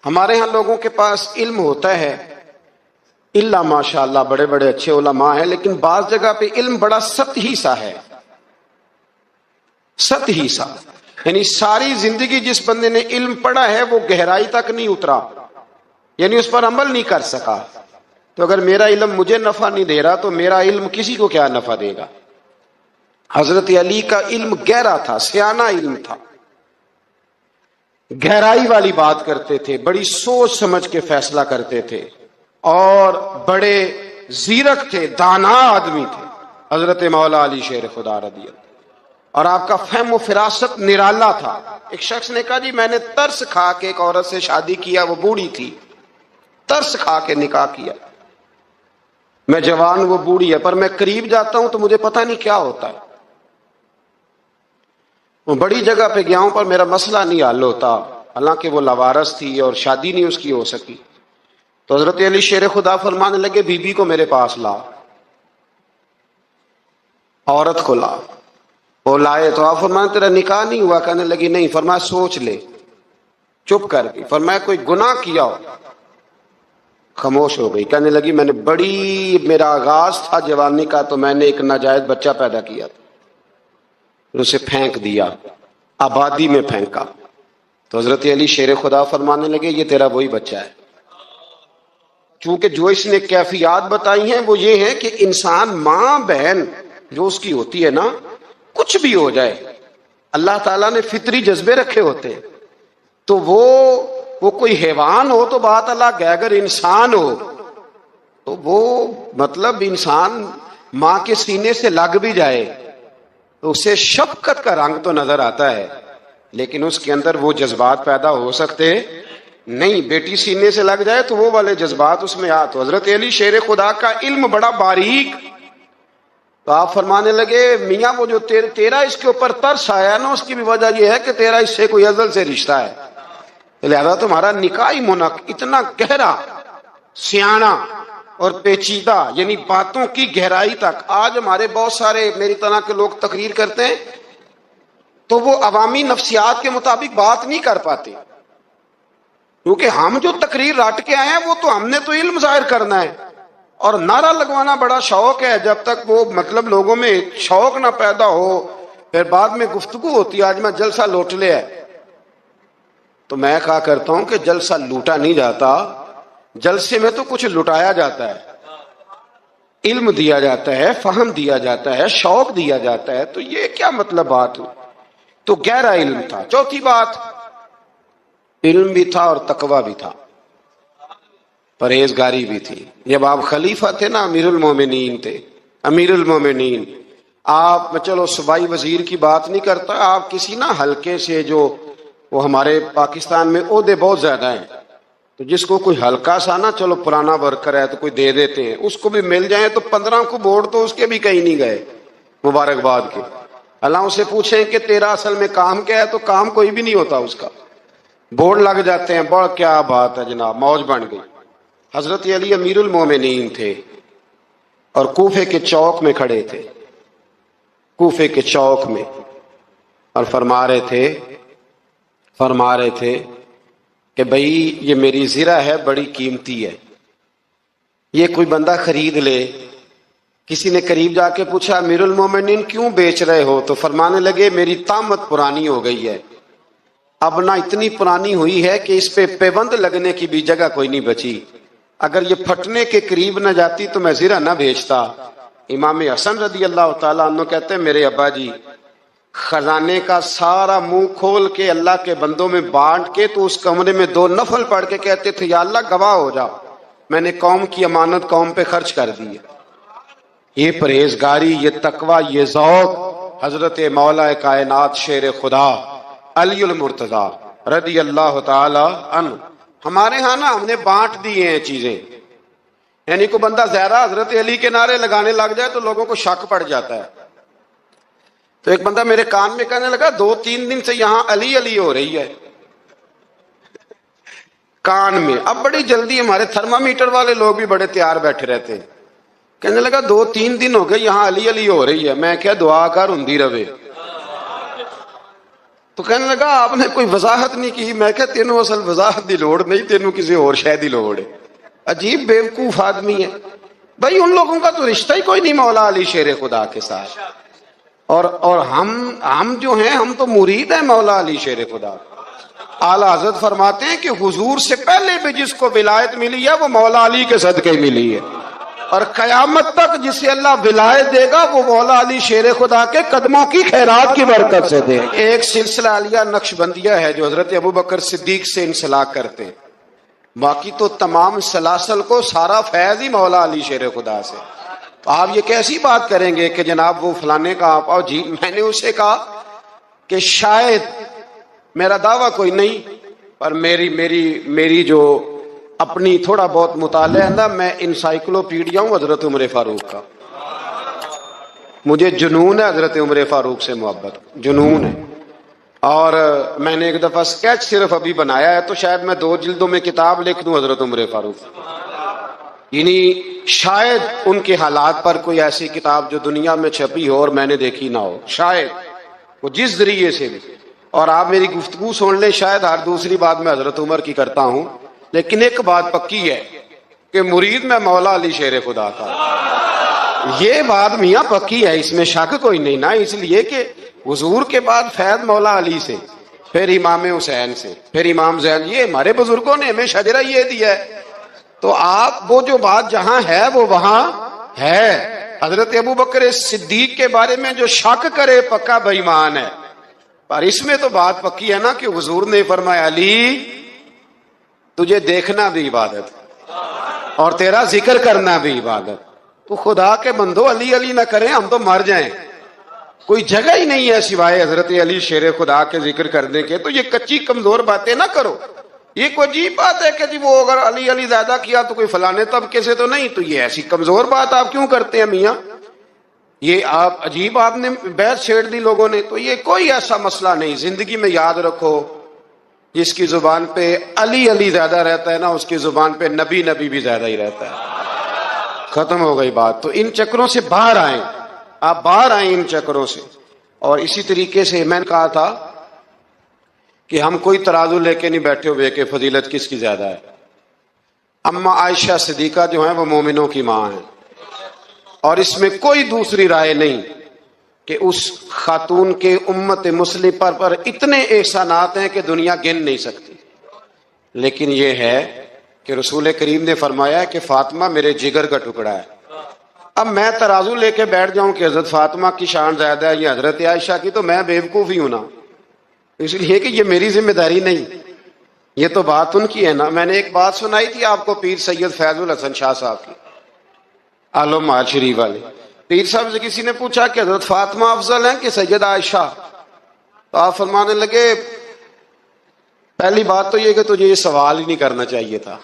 A: ہمارے ہاں لوگوں کے پاس علم ہوتا ہے، اللہ ماشاء اللہ بڑے بڑے اچھے علماء ہیں، لیکن بعض جگہ پہ علم بڑا سطحی سا ہے، سطحی سا، یعنی ساری زندگی جس بندے نے علم پڑھا ہے وہ گہرائی تک نہیں اترا، یعنی اس پر عمل نہیں کر سکا۔ تو اگر میرا علم مجھے نفع نہیں دے رہا تو میرا علم کسی کو کیا نفع دے گا؟ حضرت علی کا علم گہرا تھا، سیانہ علم تھا، گہرائی والی بات کرتے تھے، بڑی سوچ سمجھ کے فیصلہ کرتے تھے، اور بڑے زیرک تھے، دانا آدمی تھے حضرت مولا علی شیر خدا رضی اللہ، اور آپ کا فہم و فراست نرالا تھا۔ ایک شخص نے کہا جی میں نے ترس کھا کے ایک عورت سے شادی کیا، وہ بوڑھی تھی، ترس کھا کے نکاح کیا، میں جوان وہ بوڑھی ہے، پر میں قریب جاتا ہوں تو مجھے پتہ نہیں کیا ہوتا ہے، وہ بڑی جگہ پہ گیا ہوں پر میرا مسئلہ نہیں حل ہوتا، حالانکہ وہ لاوارث تھی اور شادی نہیں اس کی ہو سکی۔ تو حضرت علی شیر خدا فرمانے لگے بی بی کو میرے پاس لا، عورت کو لا، وہ لائے تو آپ فرمانے تیرا نکاح نہیں ہوا؟ کہنے لگی نہیں۔ فرمایا سوچ لے، چپ کر گئی۔ فرمایا کوئی گناہ کیا ہو؟ خاموش ہو گئی۔ کہنے لگی میں نے میرا آغاز تھا جوانی کا تو میں نے ایک ناجائز بچہ پیدا کیا تھا، اسے پھینک دیا، آبادی میں پھینکا۔ تو حضرت علی شیر خدا فرمانے لگے یہ تیرا وہی بچہ ہے، چونکہ جو اس نے کیفیات بتائی ہیں وہ یہ ہے کہ انسان ماں بہن جو اس کی ہوتی ہے نا، کچھ بھی ہو جائے، اللہ تعالیٰ نے فطری جذبے رکھے ہوتے، تو وہ کوئی حیوان ہو تو بات الگ ہے، اگر انسان ہو تو وہ مطلب انسان ماں کے سینے سے لگ بھی جائے تو اسے شفقت کا رنگ تو نظر آتا ہے، لیکن اس کے اندر وہ جذبات پیدا ہو سکتے نہیں۔ بیٹی سینے سے لگ جائے تو وہ والے جذبات اس میں آ۔ تو حضرت علی شیر خدا کا علم بڑا باریک، تو آپ فرمانے لگے میاں وہ جو تیرا اس کے اوپر ترس آیا نا، اس کی بھی وجہ یہ ہے کہ تیرا اس سے کوئی ازل سے رشتہ ہے، لہذا تمہارا نکاحی منعقد اتنا گہرا، سیاںہ اور پیچیدہ، یعنی باتوں کی گہرائی تک۔ آج ہمارے بہت سارے میری طرح کے لوگ تقریر کرتے ہیں تو وہ عوامی نفسیات کے مطابق بات نہیں کر پاتے، کیونکہ ہم جو تقریر رٹ کے آئے ہیں وہ تو ہم نے تو علم ظاہر کرنا ہے، اور نعرہ لگوانا بڑا شوق ہے، جب تک وہ مطلب لوگوں میں شوق نہ پیدا ہو پھر بعد میں گفتگو ہوتی ہے، آج میں جلسہ لوٹ لیا ہے، تو میں کہا کرتا ہوں کہ جلسہ لوٹا نہیں جاتا، جلسے میں تو کچھ لٹایا جاتا ہے، علم دیا جاتا ہے، فہم دیا جاتا ہے، شوق دیا جاتا ہے، تو یہ کیا مطلب بات ہوئی؟ تو گہرا علم تھا۔ چوتھی بات، علم بھی تھا اور تقوی بھی تھا، پرہیزگاری بھی تھی۔ جب آپ خلیفہ تھے نا، امیر المومنین تھے، امیر المومنین، آپ، میں چلو صوبائی وزیر کی بات نہیں کرتا، آپ کسی نا حلقے سے، جو وہ ہمارے پاکستان میں عہدے بہت زیادہ ہیں، تو جس کو کوئی ہلکا سا نا، چلو پرانا ورکر ہے تو کوئی دے دیتے ہیں، اس کو بھی مل جائیں تو 15 کو ووٹ تو اس کے بھی کہیں نہیں گئے مبارکباد کے۔ اللہ سے پوچھیں کہ تیرا اصل میں کام کیا ہے، تو کام کوئی بھی نہیں ہوتا اس کا، بورڈ لگ جاتے ہیں، بڑا کیا بات ہے جناب، موج بن گئی۔ حضرت علی امیر المومنین تھے اور کوفے کے چوک میں کھڑے تھے، کوفے کے چوک میں، اور فرما رہے تھے کہ بھئی یہ میری زرہ ہے، بڑی قیمتی ہے، یہ کوئی بندہ خرید لے۔ کسی نے قریب جا کے پوچھا امیر المومنین کیوں بیچ رہے ہو؟ تو فرمانے لگے میری طامت پرانی ہو گئی ہے، اب نہ اتنی پرانی ہوئی ہے کہ اس پہ پیبند لگنے کی بھی جگہ کوئی نہیں بچی، اگر یہ پھٹنے کے قریب نہ جاتی تو میں زرہ نہ بیچتا۔ امام حسن رضی اللہ تعالیٰ عنہ کہتے ہیں میرے ابا جی خزانے کا سارا منہ کھول کے اللہ کے بندوں میں بانٹ کے تو اس کمرے میں 2 نفل پڑھ کے کہتے تھے یا اللہ گواہ ہو جا، میں نے قوم کی امانت قوم پہ خرچ کر دی ہے۔ یہ پرہیزگاری، یہ تقوی، یہ ذوق حضرت مولا کائنات شیر خدا علی المرتضیٰ رضی اللہ تعالی عنہ۔ ہمارے ہاں نا ہم نے بانٹ دی ہیں چیزیں، یعنی کوئی بندہ زہرا حضرت علی کے نعرے لگانے لگ جائے تو لوگوں کو شک پڑ جاتا ہے۔ تو ایک بندہ میرے کان میں کہنے لگا 2-3 دن سے یہاں علی علی ہو رہی ہے کان میں۔ اب بڑی جلدی ہمارے تھرمامیٹر والے لوگ بھی بڑے تیار بیٹھے رہتے ہیں، کہنے لگا 2-3 دن ہو گئے یہاں علی علی ہو رہی ہے۔ میں کیا دعا کر ہندی روے، تو کہنے لگا آپ نے کوئی وضاحت نہیں کی۔ میں کہا تینوں اصل وضاحت دی لوڑ نہیں، تینوں کسی اور شے دی لوڑ ہے۔ عجیب بیوقوف آدمی ہے بھائی، ان لوگوں کا تو رشتہ ہی کوئی نہیں مولا علی شیر خدا کے ساتھ، اور ہم جو ہیں ہم تو مرید ہیں مولا علی شیر خدا۔ اعلیٰ حضرت فرماتے ہیں کہ حضور سے پہلے بھی جس کو ولایت ملی ہے وہ مولا علی کے صدقے ملی ہے، اور قیامت تک جسے اللہ ولایت دے گا وہ مولا علی شیر خدا کے قدموں کی خیرات کی برکت سے دے۔ ایک سلسلہ علیہ نقشبندیہ ہے جو حضرت ابوبکر صدیق سے انسلاک کرتے ہیں، باقی تو تمام سلاسل کو سارا فیض ہی مولا علی شیر خدا سے۔ آپ یہ کیسی بات کریں گے کہ جناب وہ فلانے کا آپ آؤ جی؟ میں نے اسے کہا کہ شاید، میرا دعویٰ کوئی نہیں، پر میری جو اپنی تھوڑا بہت مطالعہ ہے نا، میں انسائکلوپیڈیا ہوں حضرت عمر فاروق کا، مجھے جنون ہے حضرت عمر فاروق سے محبت، جنون ہے۔ اور میں نے ایک دفعہ سکیچ صرف ابھی بنایا ہے، تو شاید میں 2 جلدوں میں کتاب لکھ دوں حضرت عمر فاروق، یعنی شاید ان کے حالات پر کوئی ایسی کتاب جو دنیا میں چھپی ہو اور میں نے دیکھی نہ ہو، شاید وہ جس ذریعے سے بھی۔ اور آپ میری گفتگو سن لیں، شاید ہر دوسری بات میں حضرت عمر کی کرتا ہوں، لیکن ایک بات پکی ہے کہ مرید میں مولا علی شیر خدا کا، یہ بات میاں پکی ہے، اس میں شک کوئی نہیں نا، اس لیے کہ حضور کے بعد فیض مولا علی سے، پھر امام حسین سے، پھر امام زین، یہ ہمارے بزرگوں نے ہمیں شجرہ یہ دیا ہے۔ تو آپ وہ جو بات جہاں ہے وہ وہاں ہے۔ حضرت ابوبکر صدیق کے بارے میں جو شک کرے پکا بے ایمان ہے، پر اس میں تو بات پکی ہے نا کہ حضور نے فرمایا علی تجھے دیکھنا بھی عبادت اور تیرا ذکر کرنا بھی عبادت۔ تو خدا کے بندو علی علی نہ کریں، ہم تو مر جائیں، کوئی جگہ ہی نہیں ہے سوائے حضرت علی شیر خدا کے ذکر کرنے کے۔ تو یہ کچی کمزور باتیں نہ کرو، یہ کوئی عجیب بات ہے کہ جی وہ اگر علی علی زیادہ کیا تو کوئی فلانے طبقے سے تو نہیں، تو یہ ایسی کمزور بات آپ کیوں کرتے ہیں میاں؟ یہ آپ عجیب، آپ نے بحث چھیڑ دی لوگوں نے۔ تو یہ کوئی ایسا مسئلہ نہیں، زندگی میں یاد رکھو جس کی زبان پہ علی علی زیادہ رہتا ہے نا، اس کی زبان پہ نبی نبی بھی زیادہ ہی رہتا ہے، ختم ہو گئی بات۔ تو ان چکروں سے باہر آئیں، آپ باہر آئیں ان چکروں سے۔ اور اسی طریقے سے میں نے کہا تھا کہ ہم کوئی ترازو لے کے نہیں بیٹھے ہوئے کہ فضیلت کس کی زیادہ ہے. اما عائشہ صدیقہ جو ہیں وہ مومنوں کی ماں ہیں، اور اس میں کوئی دوسری رائے نہیں کہ اس خاتون کے امت مسلم پر اتنے احسانات ہیں کہ دنیا گن نہیں سکتی. لیکن یہ ہے کہ رسول کریم نے فرمایا کہ فاطمہ میرے جگر کا ٹکڑا ہے. اب میں ترازو لے کے بیٹھ جاؤں کہ حضرت فاطمہ کی شان زیادہ ہے یا حضرت عائشہ کی، تو میں بیوقوف ہی ہوں نا. اس لیے کہ یہ میری ذمہ داری نہیں، یہ تو بات ان کی ہے نا. میں نے ایک بات سنائی تھی آپ کو پیر سید فیض الحسن شاہ صاحب کی، عالم مال شریف والے. پیر صاحب سے کسی نے پوچھا کہ حضرت فاطمہ افضل ہیں کہ سیدہ عائشہ؟ تو آپ فرمانے لگے پہلی بات تو یہ کہ تجھے یہ سوال ہی نہیں کرنا چاہیے تھا،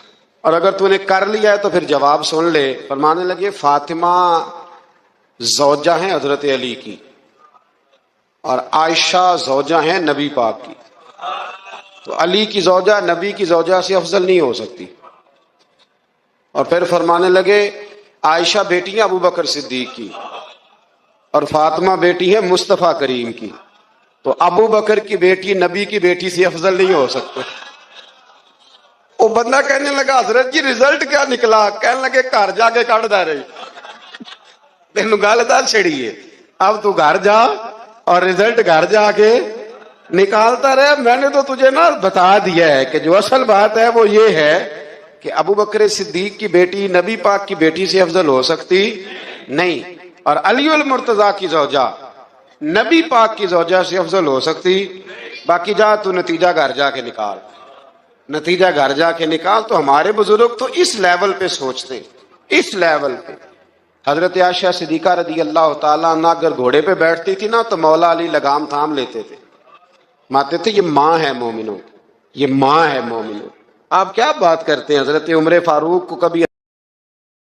A: اور اگر تو نے کر لیا ہے تو پھر جواب سن لے. فرمانے لگے فاطمہ زوجہ ہیں حضرت علی کی، اور عائشہ زوجہ ہیں نبی پاک کی. تو علی کی زوجہ نبی کی زوجہ سے افضل نہیں ہو سکتی. اور پھر فرمانے لگے عائشہ بیٹی ہیں ابو بکر صدیق کی، اور فاطمہ بیٹی ہے مصطفیٰ کریم کی. تو ابو بکر کی بیٹی نبی کی بیٹی سے افضل نہیں ہو سکتے. وہ بندہ کہنے لگا حضرت جی رزلٹ کیا نکلا؟ کہنے لگے گھر جا کے کٹ دے رہی تینو گل دا چھڑیے، اب تو گھر جا اور رزلٹ گھر جا کے نکالتا رہے. میں نے تو تجھے نا بتا دیا ہے کہ جو اصل بات ہے وہ یہ ہے کہ ابو بکر صدیق کی بیٹی نبی پاک کی بیٹی سے افضل ہو سکتی نہیں، اور علی المرتضیٰ کی زوجہ نبی پاک کی زوجہ سے افضل ہو سکتی. باقی جا تو نتیجہ گھر جا کے نکال، نتیجہ گھر جا کے نکال. تو ہمارے بزرگ تو اس لیول پہ سوچتے، اس لیول پہ. حضرت عائشہ صدیقہ رضی اللہ تعالیٰ عنہ اگر گھوڑے پہ بیٹھتی تھی نا تو مولا علی لگام تھام لیتے تھے، ماتے تھے یہ ماں ہے مومنوں، یہ ماں ہے مومنوں. آپ کیا بات کرتے ہیں؟ حضرت عمر فاروق کو کبھی